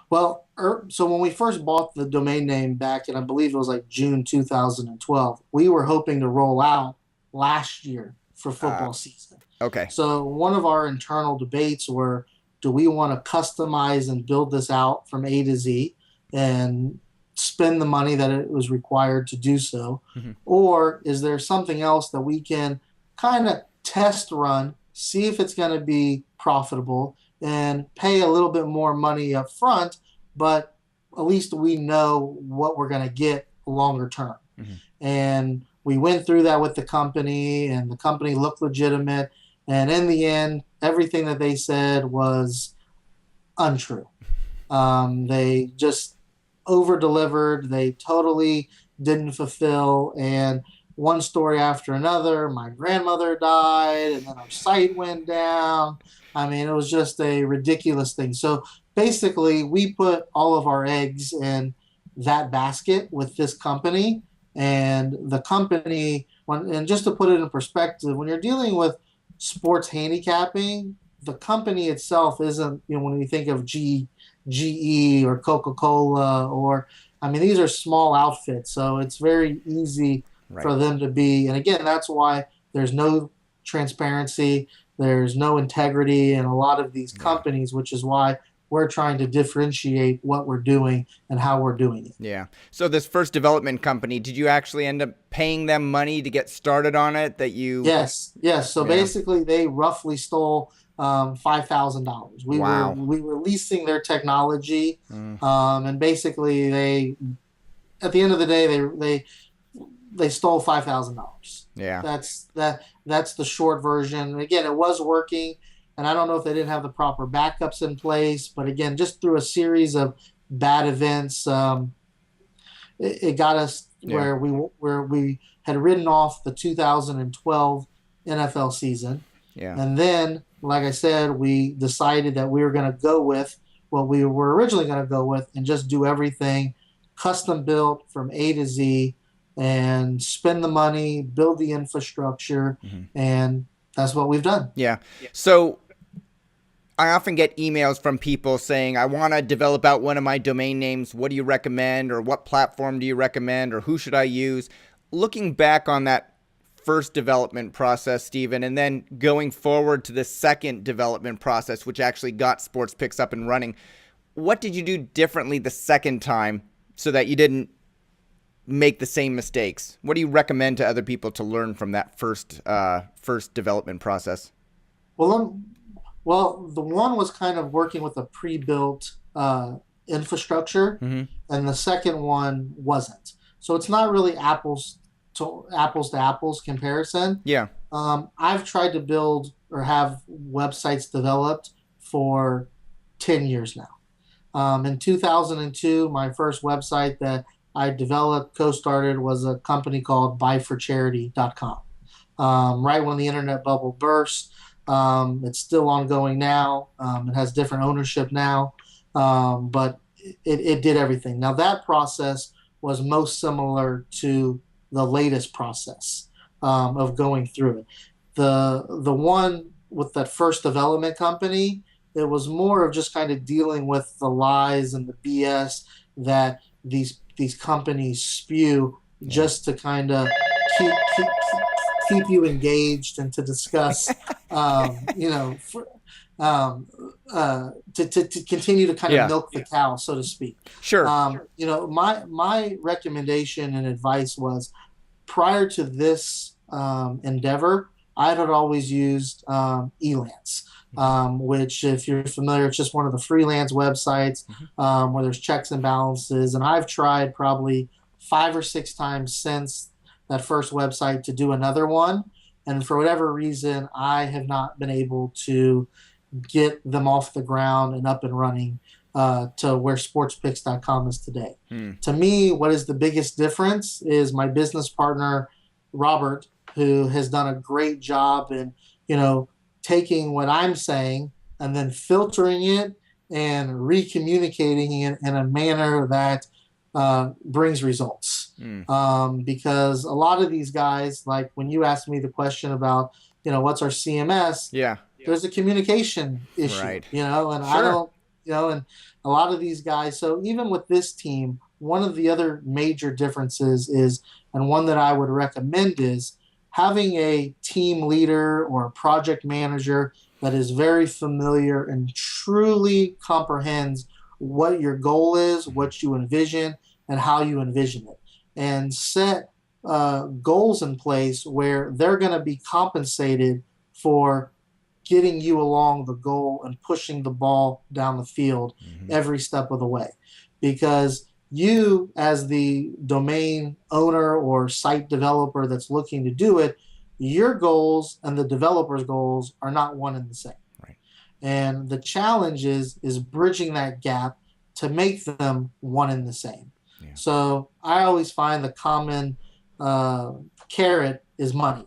Well, so when we first bought the domain name back in, I believe it was like June 2012, we were hoping to roll out last year for football season. Okay. So one of our internal debates were, do we want to customize and build this out from A to Z and spend the money that it was required to do so? Or is there something else that we can kind of test run, see if it's going to be profitable, and pay a little bit more money up front, but at least we know what we're going to get longer term. And we went through that with the company, and the company looked legitimate. And in the end, everything that they said was untrue. They just over-delivered. They totally didn't fulfill. And one story after another. My grandmother died, and then our site went down. I mean, it was just a ridiculous thing. So basically, we put all of our eggs in that basket with this company, and the company. And just to put it in perspective, when you're dealing with sports handicapping, the company itself isn't. When you think of GE or Coca-Cola, or I mean, these are small outfits, so it's very easy Right. for them to be. And again, that's why there's no transparency, there's no integrity in a lot of these Yeah. companies, which is why we're trying to differentiate what we're doing and how we're doing it. Yeah. So this first development company, did you actually end up paying them money to get started on it? That you? Yes, yes. So Yeah. basically, they roughly stole $5,000. We were Wow. we were leasing their technology, Mm, and basically, they at the end of the day, they stole $5,000. yeah. That's the short version. And again, it was working, and I don't know if they didn't have the proper backups in place, but again, just through a series of bad events, it got us Yeah. where we had written off the 2012 NFL season, Yeah. and then, like I said, we decided that we were going to go with what we were originally going to go with and just do everything custom built from A to Z and spend the money, build the infrastructure, Hmm. and that's what we've done. Yeah. So I often get emails from people saying, I want to develop out one of my domain names. What do you recommend? Or what platform do you recommend? Or who should I use? Looking back on that first development process, Stephen, and then going forward to the second development process, which actually got Sports Picks up and running, what did you do differently the second time so that you didn't make the same mistakes? What do you recommend to other people to learn from that first development process? Well, the one was kind of working with a pre-built infrastructure, Mm-hmm. and the second one wasn't. So it's not really apples to apples comparison. Yeah. I've tried to build or have websites developed for 10 years now. In 2002, my first website that I developed, co-started, was a company called buyforcharity.com. Right when the internet bubble burst. It's still ongoing now. It has different ownership now, but it did everything. Now, that process was most similar to the latest process of going through it. The one with that first development company, it was more of just kind of dealing with the lies and the BS that these companies spew, Yeah. just to kind of keep, keep keep you engaged and to discuss, for, to continue to kind of Yeah. milk the cow, so to speak. Sure. My recommendation and advice was, prior to this endeavor, I had always used Elance, which, if you're familiar, it's just one of the freelance websites Mm-hmm. where there's checks and balances. And I've tried probably 5 or 6 times since that first website to do another one. And for whatever reason, I have not been able to get them off the ground and up and running to where sportspicks.com is today. Mm. To me, what is the biggest difference is my business partner, Robert, who has done a great job in, taking what I'm saying and then filtering it and recommunicating it in a manner that brings results. Because a lot of these guys, like when you asked me the question about, what's our CMS, Yeah. there's a communication issue, Right. and I Sure. don't, and a lot of these guys. So even with this team, one of the other major differences is, and one that I would recommend, is having a team leader or a project manager that is very familiar and truly comprehends what your goal is, what you envision, and how you envision it, and set goals in place where they're going to be compensated for getting you along the goal and pushing the ball down the field Mm-hmm. every step of the way. Because you, as the domain owner or site developer that's looking to do it, your goals and the developer's goals are not one and the same. Right. And the challenge is bridging that gap to make them one and the same. Yeah. So I always find the common uh, carrot is money.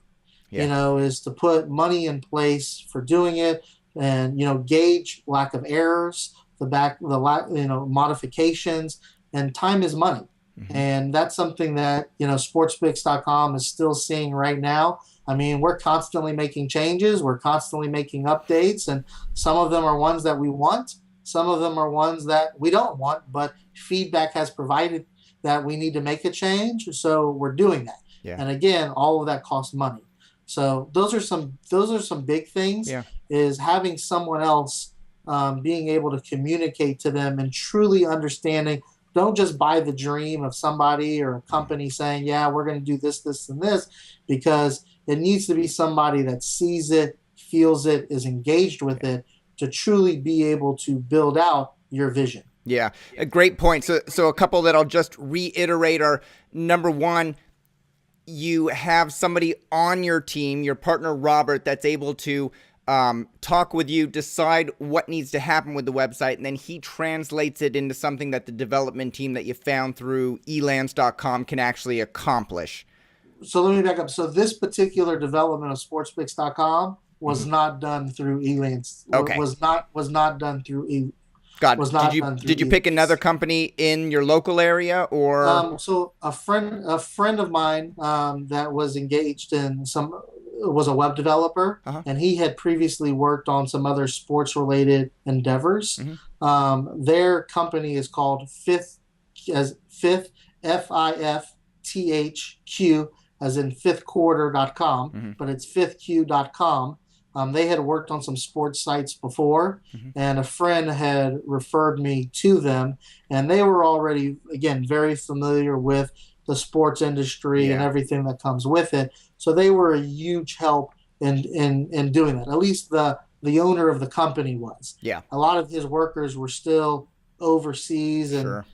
Yeah. Is to put money in place for doing it, and gauge lack of errors, modifications, and time is money. Hmm. And that's something that sportspix.com is still seeing right now. I mean, we're constantly making changes, we're constantly making updates, and some of them are ones that we want, some of them are ones that we don't want, but feedback has provided that we need to make a change, so we're doing that. Yeah. And again, all of that costs money. So those are some big things. Yeah. Is having someone else, being able to communicate to them and truly understanding. Don't just buy the dream of somebody or a company saying, "Yeah, we're going to do this, this, and this," because it needs to be somebody that sees it, feels it, is engaged with it to truly be able to build out your vision. Yeah, a great point. So a couple that I'll just reiterate are: number one, you have somebody on your team, your partner Robert, that's able to talk with you, decide what needs to happen with the website, and then he translates it into something that the development team that you found through elance.com can actually accomplish. So let me back up. So this particular development of sportspix.com was Mhm. not done through Elance. Okay. Was not done through God, was did not you done through did you pick Elance. another company in your local area or? So a friend of mine, that was engaged in was a web developer, Uh-huh. and he had previously worked on some other sports related endeavors. Hmm. Their company is called Fifth FIFTHQ, as in fifthquarter.com, Hmm. but it's fifthq.com. They had worked on some sports sites before, Hmm. and a friend had referred me to them, and they were already, again, very familiar with the sports industry and Yeah. everything that comes with it. So they were a huge help in doing that. At least the owner of the company was. Yeah. A lot of his workers were still overseas, and Sure.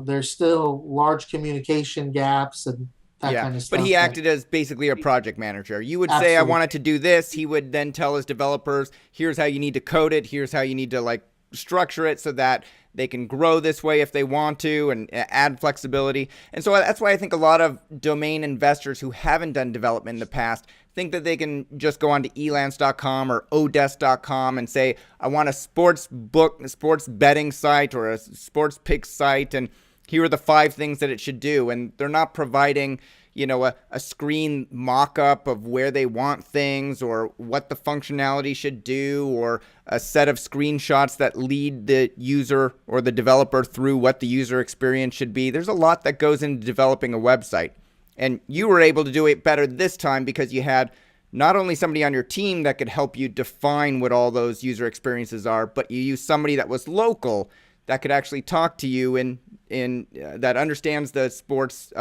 there's still large communication gaps and that Yeah, kind of but stuff. he That acted as basically a project manager. You would say, I wanted absolutely. to do this. He would then tell his developers, here's how you need to code it. Here's how you need to structure it so that they can grow this way if they want to and add flexibility. And so that's why I think a lot of domain investors who haven't done development in the past think that they can just go onto elance.com or odesk.com and say, I want a sports betting site or a sports pick site, and here are the 5 things that it should do. And they're not providing, a screen mock-up of where they want things or what the functionality should do or a set of screenshots that lead the user or the developer through what the user experience should be. There's a lot that goes into developing a website. And you were able to do it better this time because you had not only somebody on your team that could help you define what all those user experiences are, but you used somebody that was local that could actually talk to you in that understands the sports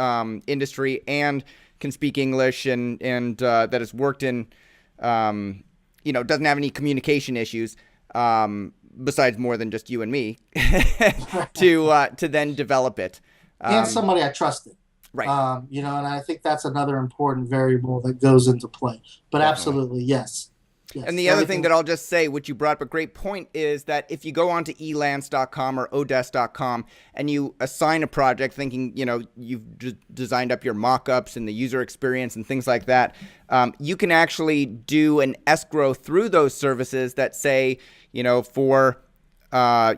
industry and can speak English and that has worked in doesn't have any communication issues besides more than just you and me to then develop it. And somebody I trusted. Right. And I think that's another important variable that goes into play. But Definitely. absolutely, yes. And the other thing that I'll just say, which you brought up a great point, is that if you go onto elance.com or odesk.com and you assign a project thinking, you've designed up your mock-ups and the user experience and things like that, you can actually do an escrow through those services that say, for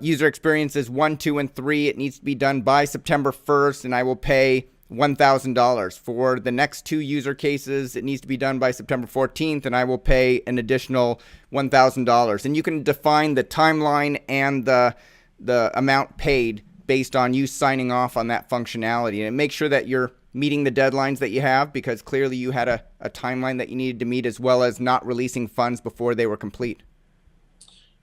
user experiences 1, 2, and 3, it needs to be done by September 1st, and I will pay $1,000. For the next 2 user cases, it needs to be done by September 14th, and I will pay an additional $1,000. And you can define the timeline and the amount paid based on you signing off on that functionality. And it makes sure that you're meeting the deadlines that you have, because clearly you had a timeline that you needed to meet, as well as not releasing funds before they were complete.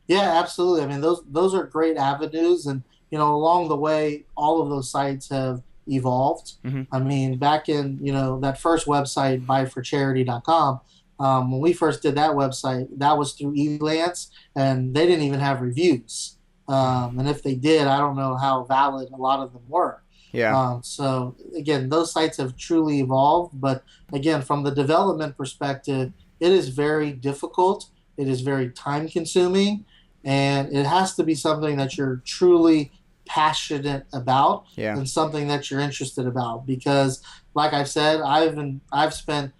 Yeah, absolutely. I mean, those are great avenues, and along the way, all of those sites have evolved. Mm-hmm. I mean, back in that first website, buyforcharity.com, when we first did that website, that was through Elance, and they didn't even have reviews. And if they did, I don't know how valid a lot of them were. Yeah. So again, those sites have truly evolved, but again, from the development perspective, it is very difficult. It is very time consuming, and it has to be something that you're truly passionate about Yeah. and something that you're interested about. Because, like I've said, I've spent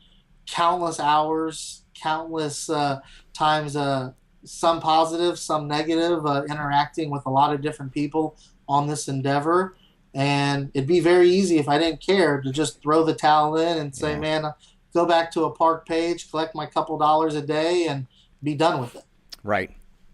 countless hours, countless times, some positive, some negative, interacting with a lot of different people on this endeavor. And it'd be very easy if I didn't care to just throw the towel in and say, Yeah. man, go back to a park page, collect my couple dollars a day, and be done with it. Right.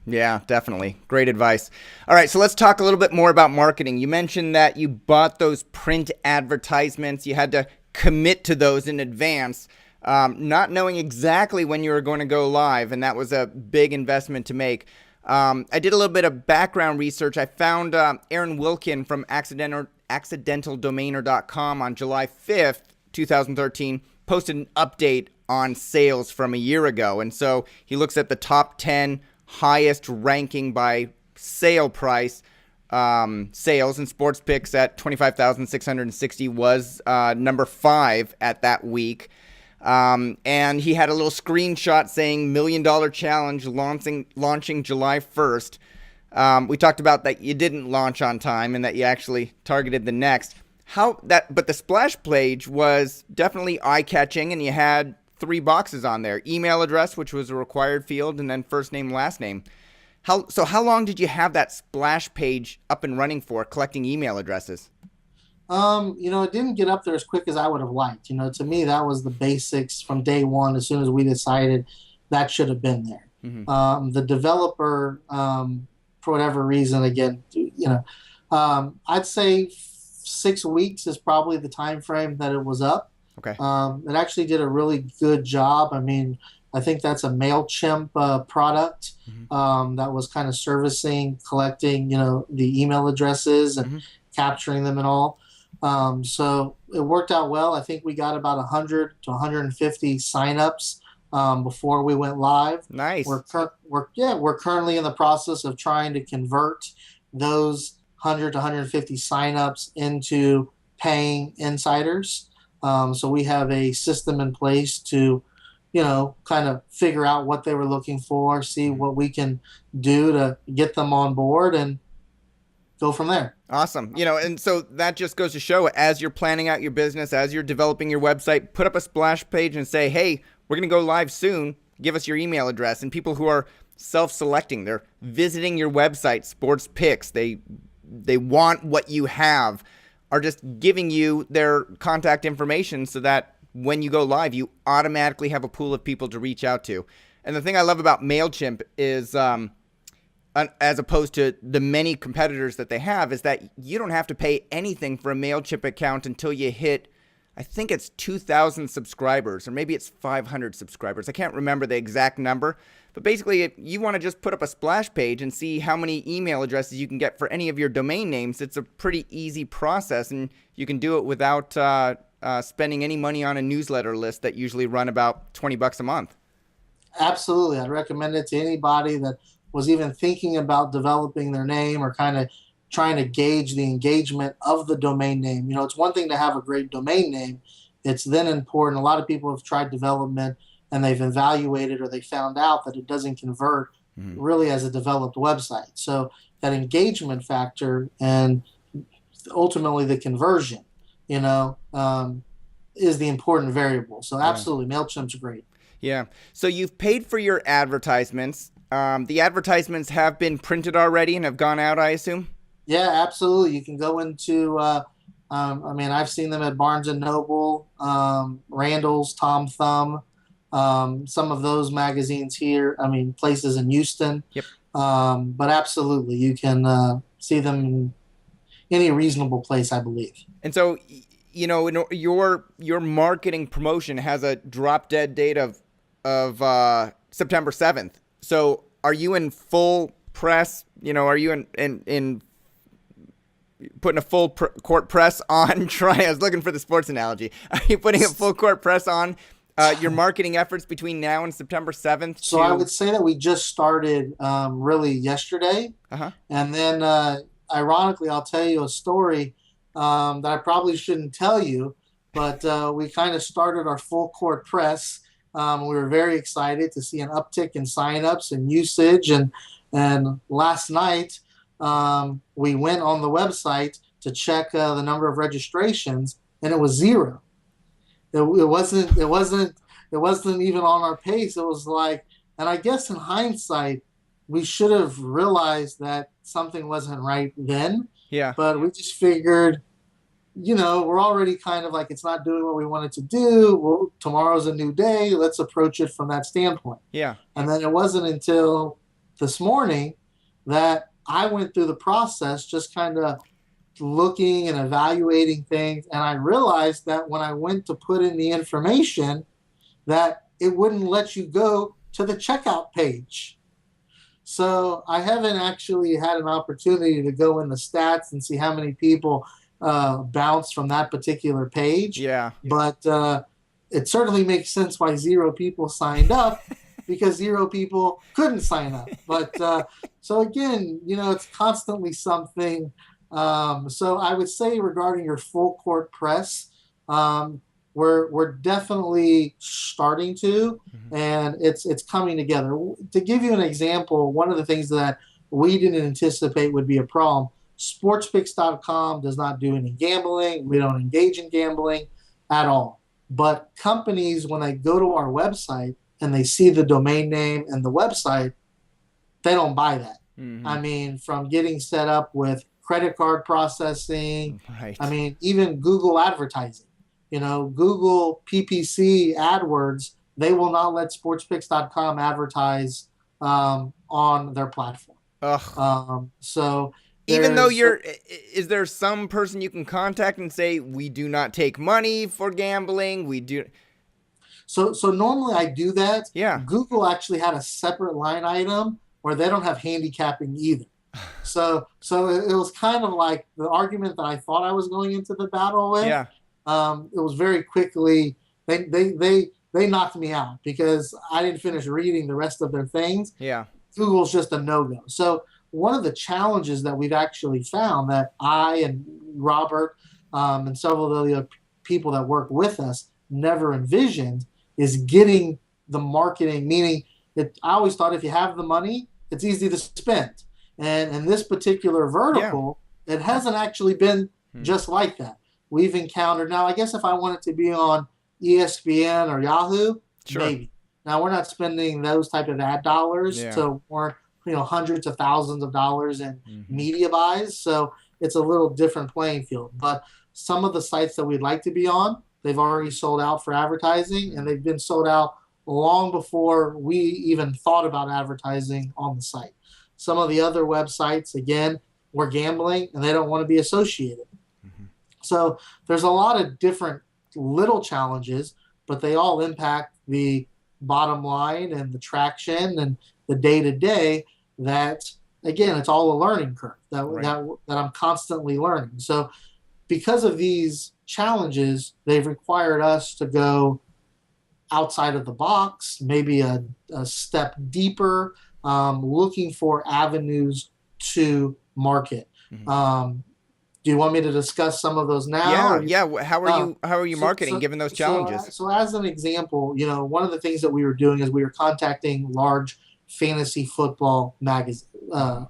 Yeah, definitely. Great advice. All right, so let's talk a little bit more about marketing. You mentioned that you bought those print advertisements. You had to commit to those in advance, not knowing exactly when you were going to go live, and that was a big investment to make. I did a little bit of background research. I found Aaron Wilkin from accidentaldomainer.com on July 5th, 2013, posted an update on sales from a year ago. And so he looks at the top 10 highest ranking by sale price sales, and Sports Picks at 25,660 was number 5 at that week. And he had a little screenshot saying $1 Million Challenge launching July 1st. We talked about that you didn't launch on time and that you actually targeted the next. But the splash page was definitely eye-catching, and you had 3 boxes on there: email address, which was a required field, and then first name, last name. How long did you have that splash page up and running for, collecting email addresses? It didn't get up there as quick as I would have liked. To me, that was the basics from day one. As soon as we decided that should have been there. Mm-hmm. The developer, for whatever reason, again, I'd say 6 weeks is probably the time frame that it was up. Okay. It actually did a really good job. I mean, I think that's a MailChimp product that was kind of servicing, collecting, the email addresses and capturing them and all. So it worked out well. I think we got about 100 to 150 signups before we went live. Nice. We're currently in the process of trying to convert those 100 to 150 signups into paying insiders. So we have a system in place to, kind of figure out what they were looking for, see what we can do to get them on board, and go from there. Awesome. And so that just goes to show, as you're planning out your business, as you're developing your website, put up a splash page and say, hey, we're going to go live soon. Give us your email address. And people who are self-selecting, they're visiting your website, Sports Picks, they want what you have, are just giving you their contact information so that when you go live, you automatically have a pool of people to reach out to. And the thing I love about MailChimp is, as opposed to the many competitors that they have, is that you don't have to pay anything for a MailChimp account until you hit, I think it's 2,000 subscribers, or maybe it's 500 subscribers. I can't remember the exact number. But basically, if you want to just put up a splash page and see how many email addresses you can get for any of your domain names, it's a pretty easy process, and you can do it without spending any money on a newsletter list that usually run about $20 a month. Absolutely. I'd recommend it to anybody that was even thinking about developing their name or kind of trying to gauge the engagement of the domain name. It's one thing to have a great domain name. It's then important. A lot of people have tried development and they've evaluated or they found out that it doesn't convert really as a developed website. So that engagement factor and ultimately the conversion, is the important variable. So absolutely, MailChimp's great. Yeah. So you've paid for your advertisements. The advertisements have been printed already and have gone out, I assume? Yeah, absolutely. You can go into, I've seen them at Barnes & Noble, Randall's, Tom Thumb, some of those magazines here. Places in Houston. Yep. But absolutely, you can see them in any reasonable place, I believe. And so, your marketing promotion has a drop dead date of September 7th. So are you in full press? Are you in putting a full court press on? I was looking for the sports analogy. Are you putting a full court press on your marketing efforts between now and September 7th? So I would say that we just started really yesterday. And then ironically, I'll tell you a story that I probably shouldn't tell you, but we kind of started our full court press. We were very excited to see an uptick in signups and usage. And last night, We went on the website to check the number of registrations, and it was zero. It wasn't even on our pace. It was like, and I guess in hindsight, we should have realized that something wasn't right then. Yeah. But we just figured, we're already kind of like, it's not doing what we wanted to do. Well, tomorrow's a new day. Let's approach it from that standpoint. Yeah. And then it wasn't until this morning that I went through the process, just kind of looking and evaluating things. And I realized that when I went to put in the information, that it wouldn't let you go to the checkout page. So I haven't actually had an opportunity to go in the stats and see how many people bounced from that particular page. Yeah. But it certainly makes sense why zero people signed up because zero people couldn't sign up. But so again, it's constantly something. So I would say regarding your full court press, we're definitely starting to, and it's coming together. To give you an example, one of the things that we didn't anticipate would be a problem. Sportspicks.com does not do any gambling. We don't engage in gambling at all. But companies, when they go to our website and they see the domain name and the website, they don't buy that. I mean, from getting set up with credit card processing, Right. I mean, even Google advertising. Google PPC AdWords, they will not let sportspicks.com advertise on their platform. Ugh. So even though is there some person you can contact and say, we do not take money for gambling? We do. So normally I do that. Yeah. Google actually had a separate line item where they don't have handicapping either. So it was kind of like the argument that I thought I was going into the battle with. Yeah. It was very quickly, they knocked me out because I didn't finish reading the rest of their things. Yeah. Google's just a no-go. So one of the challenges that we've actually found that I and Robert and several of the other people that work with us never envisioned is getting the marketing, meaning that I always thought if you have the money, it's easy to spend. And in this particular vertical, it hasn't actually been just like that. We've encountered, now I guess if I wanted to be on ESPN or Yahoo, maybe. Now we're not spending those type of ad dollars to more, hundreds of thousands of dollars in media buys. So it's a little different playing field. But some of the sites that we'd like to be on, they've already sold out for advertising, and they've been sold out long before we even thought about advertising on the site. Some of the other websites, again, we're gambling, and they don't want to be associated. So there's a lot of different little challenges, but they all impact the bottom line and the traction and the day-to-day that, again, it's all a learning curve that I'm constantly learning. So because of these challenges, they've required us to go outside of the box, maybe a step deeper, looking for avenues to market. Do you want me to discuss some of those now? Yeah. How are you marketing given those challenges? So as an example, one of the things that we were doing is we were contacting large fantasy football magazine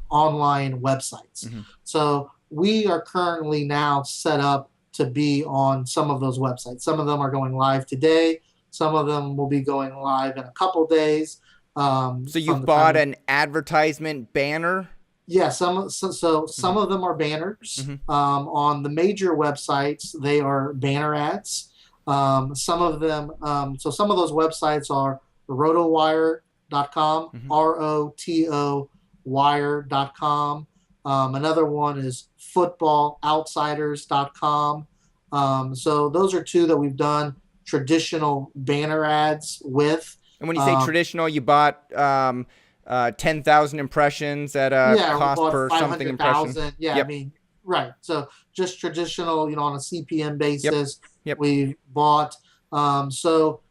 online websites. So we are currently now set up to be on some of those websites. Some of them are going live today. Some of them will be going live in a couple days. So you bought an advertisement banner? Yeah, some of them are banners. On the major websites, they are banner ads. Some of them, some of those websites are rotowire.com, ROTO wire.com. Another one is footballoutsiders.com. So those are two that we've done traditional banner ads with. And when you say traditional, you bought 10,000 impressions at a cost per something impression. Yeah, I mean, right. So just traditional, on a CPM basis, we bought. So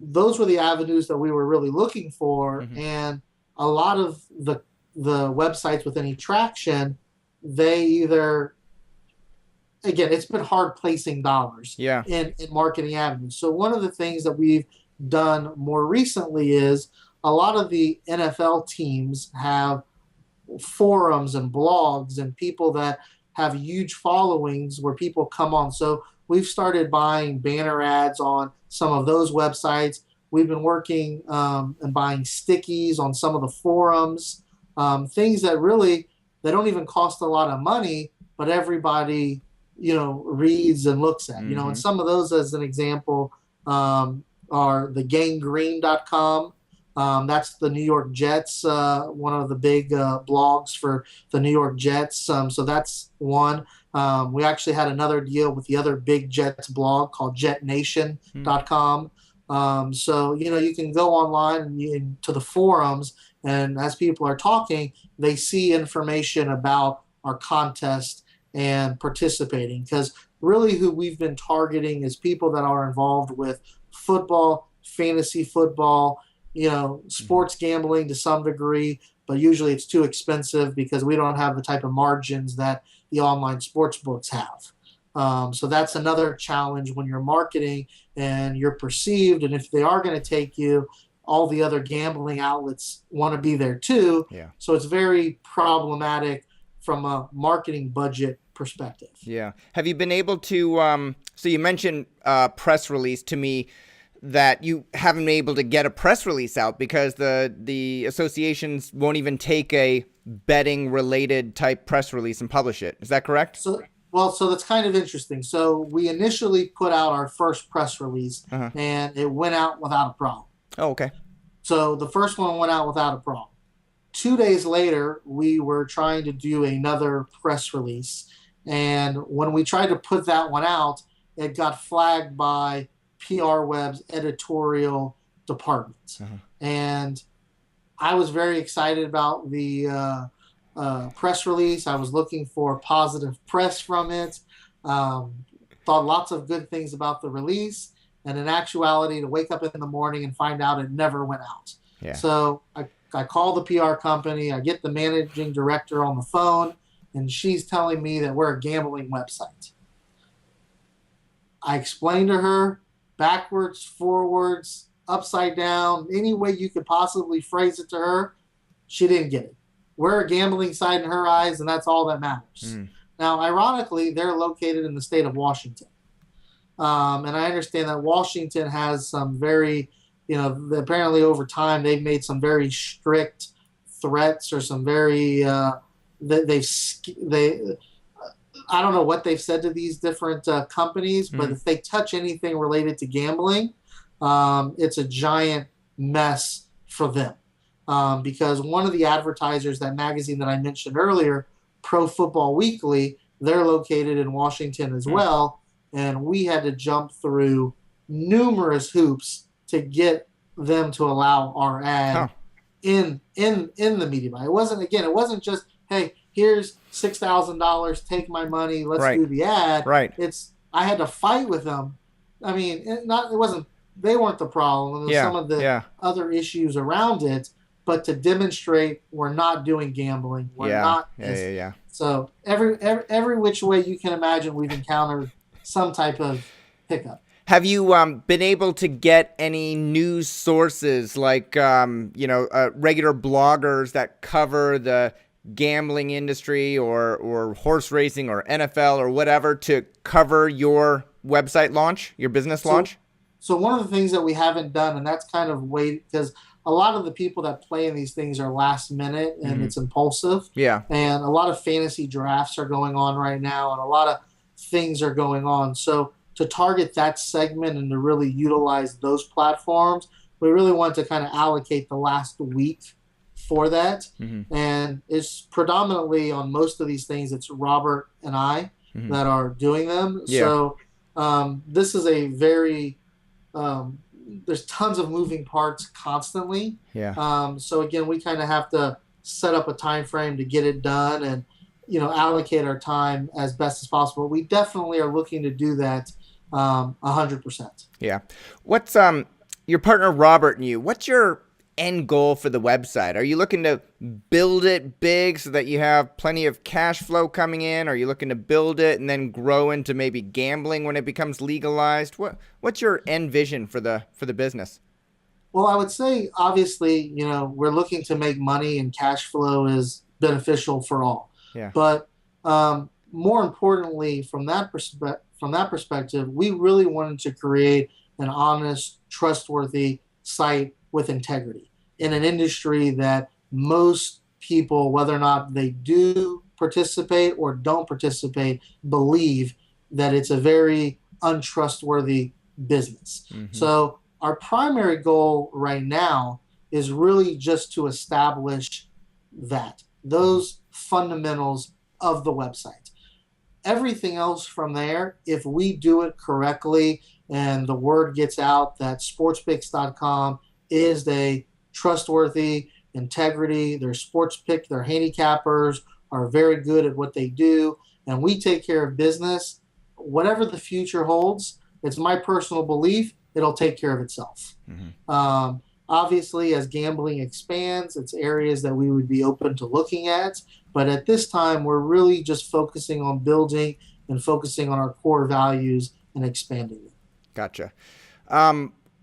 those were the avenues that we were really looking for. And a lot of the websites with any traction, they either, again, it's been hard placing dollars in marketing avenues. So one of the things that we've done more recently is a lot of the NFL teams have forums and blogs and people that have huge followings where people come on. So we've started buying banner ads on some of those websites. We've been working and buying stickies on some of the forums, things that really they don't even cost a lot of money, but everybody reads and looks at. And some of those, as an example, are the gangrene.com. That's the New York Jets, one of the big blogs for the New York Jets. So that's one. We actually had another deal with the other big Jets blog called jetnation.com. So, you can go online and to the forums, and as people are talking, they see information about our contest and participating. Because really who we've been targeting is people that are involved with football, fantasy football, sports gambling to some degree, but usually it's too expensive because we don't have the type of margins that the online sports books have. So that's another challenge when you're marketing and you're perceived. And if they are going to take you, all the other gambling outlets want to be there too. Yeah. So it's very problematic from a marketing budget perspective. Yeah. Have you been able to, so you mentioned press release to me, that you haven't been able to get a press release out because the associations won't even take a betting related type press release and publish it. Is that correct? So that's kind of interesting. So we initially put out our first press release and it went out without a problem. Oh, okay. So the first one went out without a problem. 2 days later, we were trying to do another press release. And when we tried to put that one out, it got flagged by PR Web's editorial department. And I was very excited about the press release. I was looking for positive press from it. Thought lots of good things about the release. And in actuality, to wake up in the morning and find out it never went out. Yeah. So I call the PR company. I get the managing director on the phone, and she's telling me that we're a gambling website. I explained to her backwards, forwards, upside down, any way you could possibly phrase it to her. She didn't get it. We're a gambling site in her eyes, and that's all that matters. Now, ironically, they're located in the state of Washington. And I understand that Washington has some very, apparently over time they've made some very strict threats or some very, I don't know what they've said to these different companies, but if they touch anything related to gambling, it's a giant mess for them. Because one of the advertisers, that magazine that I mentioned earlier, Pro Football Weekly, they're located in Washington as well. And we had to jump through numerous hoops to get them to allow our ad in the media buy. It wasn't just, hey, here's $6,000, take my money, let's do the ad. Right. I had to fight with them. I mean, they weren't the problem. It was some of the other issues around it, but to demonstrate we're not doing gambling. We're not. So every which way you can imagine, we've encountered some type of hiccup. Have you been able to get any news sources like regular bloggers that cover the gambling industry or horse racing or NFL or whatever to cover your website launch, your business launch? So one of the things that we haven't done, and that's kind of because a lot of the people that play in these things are last minute and it's impulsive. Yeah. And a lot of fantasy drafts are going on right now, and a lot of things are going on. So to target that segment and to really utilize those platforms, we really want to kind of allocate the last week for that. And it's predominantly on most of these things, it's Robert and I that are doing them. So this is a very there's tons of moving parts constantly. So again, we kind of have to set up a time frame to get it done and allocate our time as best as possible. We definitely are looking to do that 100%. Yeah. What's your partner Robert and you? What's your end goal for the website? Are you looking to build it big so that you have plenty of cash flow coming in? Are you looking to build it and then grow into maybe gambling when it becomes legalized? What's your end vision for the business? Well, I would say obviously, we're looking to make money, and cash flow is beneficial for all. Yeah. But more importantly, from that perspective, we really wanted to create an honest, trustworthy site with integrity in an industry that most people, whether or not they do participate or don't participate, believe that it's a very untrustworthy business. Mm-hmm. So our primary goal right now is really just to establish those fundamentals of the website. Everything else from there, if we do it correctly and the word gets out that sportspicks.com is a trustworthy integrity, their sports pick, their handicappers are very good at what they do, and we take care of business, whatever the future holds, it's my personal belief, it'll take care of itself. Obviously, as gambling expands, it's areas that we would be open to looking at. But at this time, we're really just focusing on building and focusing on our core values and expanding them. Gotcha.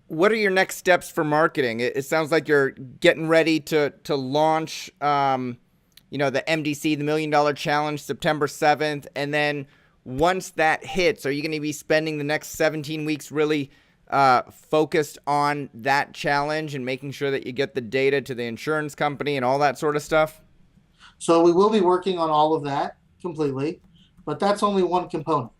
What are your next steps for marketing? It sounds like you're getting ready to launch, the MDC, the $1 Million Challenge, September 7th. And then once that hits, are you going to be spending the next 17 weeks really focused on that challenge and making sure that you get the data to the insurance company and all that sort of stuff? So we will be working on all of that completely, but that's only one component.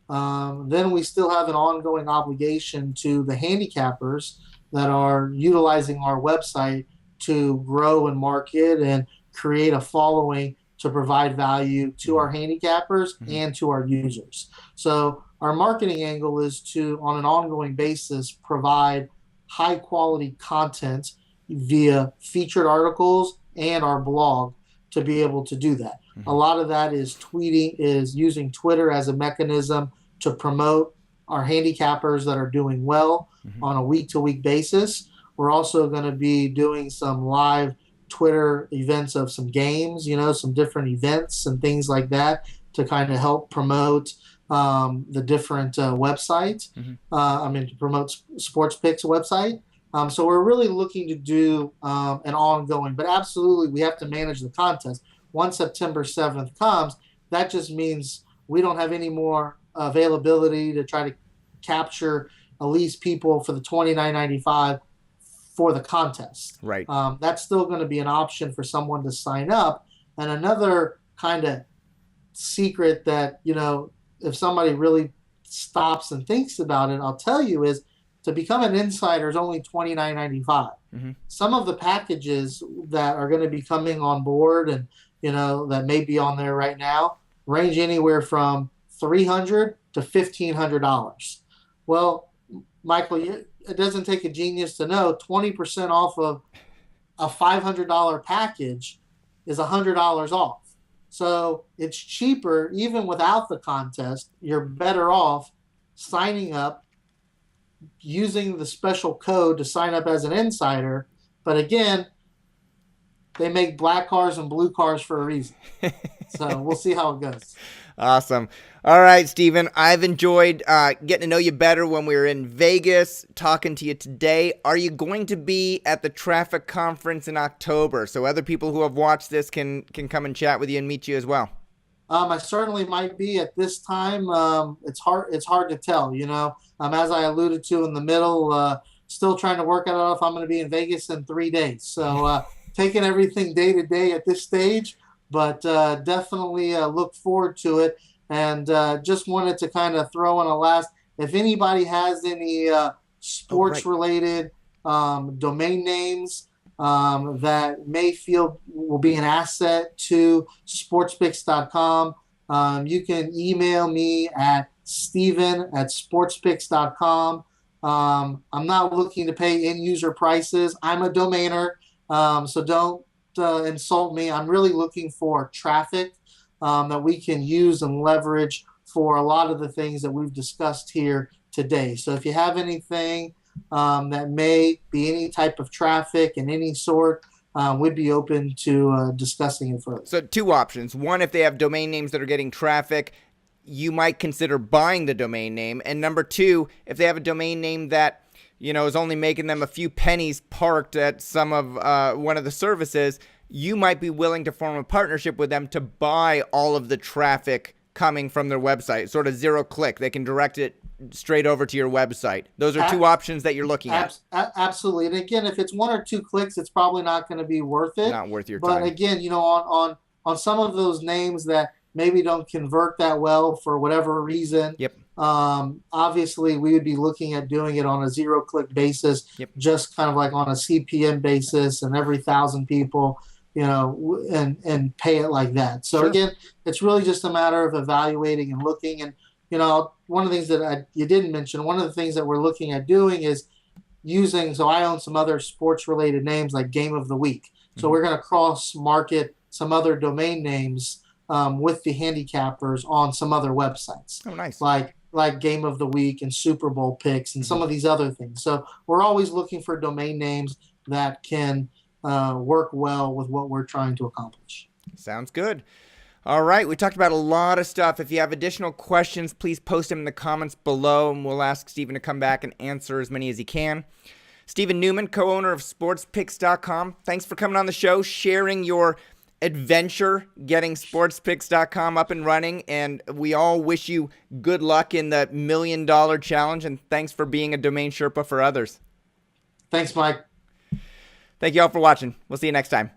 Then we still have an ongoing obligation to the handicappers that are utilizing our website to grow and market and create a following to provide value to our handicappers and to our users. So our marketing angle is to, on an ongoing basis, provide high quality content via featured articles and our blog to be able to do that. A lot of that is using Twitter as a mechanism to promote our handicappers that are doing well on a week-to-week basis. We're also going to be doing some live Twitter events of some games, some different events and things like that to kind of help promote the different websites. To promote Sports Picks website. So we're really looking to do an ongoing, but absolutely we have to manage the contest. Once September 7th comes, that just means we don't have any more availability to try to capture at least people for the $29.95 for the contest. Right. That's still going to be an option for someone to sign up. And another kind of secret that, if somebody really stops and thinks about it, I'll tell you is to become an insider is only $29.95. Some of the packages that are going to be coming on board and, that may be on there right now range anywhere from $300 to $1,500. Well, Michael, it doesn't take a genius to know 20% off of a $500 package is $100 off. So it's cheaper, even without the contest. You're better off signing up, using the special code to sign up as an insider. But again, they make black cars and blue cars for a reason. So we'll see how it goes. Awesome. All right, Steven, I've enjoyed getting to know you better when we were in Vegas, talking to you today. Are you going to be at the Traffic Conference in October so other people who have watched this can come and chat with you and meet you as well? I certainly might be at this time. It's hard to tell, as I alluded to in the middle, still trying to work out if I'm going to be in Vegas in 3 days. So taking everything day to day at this stage, but definitely look forward to it. And just wanted to kind of throw in a last, if anybody has any sports related domain names that may feel will be an asset to sportspicks.com, you can email me at steven@sportspicks.com. I'm not looking to pay end user prices. I'm a domainer, so don't insult me. I'm really looking for traffic that we can use and leverage for a lot of the things that we've discussed here today. So if you have anything that may be any type of traffic in any sort, we'd be open to discussing it further. So 2 options. One, if they have domain names that are getting traffic, you might consider buying the domain name. And number 2, if they have a domain name that is only making them a few pennies parked at some of one of the services, you might be willing to form a partnership with them to buy all of the traffic coming from their website, sort of zero click. They can direct it straight over to your website. Those are two options that you're looking at. Absolutely. And again, if it's 1 or 2 clicks, it's probably not going to be worth it. Not worth your But time. again, on some of those names that maybe don't convert that well for whatever reason, Yep. obviously we would be looking at doing it on a zero click basis, Yep. just kind of like on a CPM basis, and every 1,000 people, and pay it like that. So Sure. again, it's really just a matter of evaluating and looking. And one of the things that you didn't mention, one of the things that we're looking at doing is using. So I own some other sports related names like Game of the Week. So we're going to cross market some other domain names with the handicappers on some other websites. Oh, nice. Like Game of the Week and Super Bowl picks and some of these other things. So we're always looking for domain names that can work well with what we're trying to accomplish. Sounds good. All right, we talked about a lot of stuff. If you have additional questions, please post them in the comments below, and we'll ask Stephen to come back and answer as many as he can. Stephen Newman, co-owner of sportspicks.com. Thanks for coming on the show, sharing your adventure getting sportspicks.com up and running, and we all wish you good luck in the $1 million challenge, and thanks for being a domain Sherpa for others. Thanks, Mike. Thank you all for watching. We'll see you next time.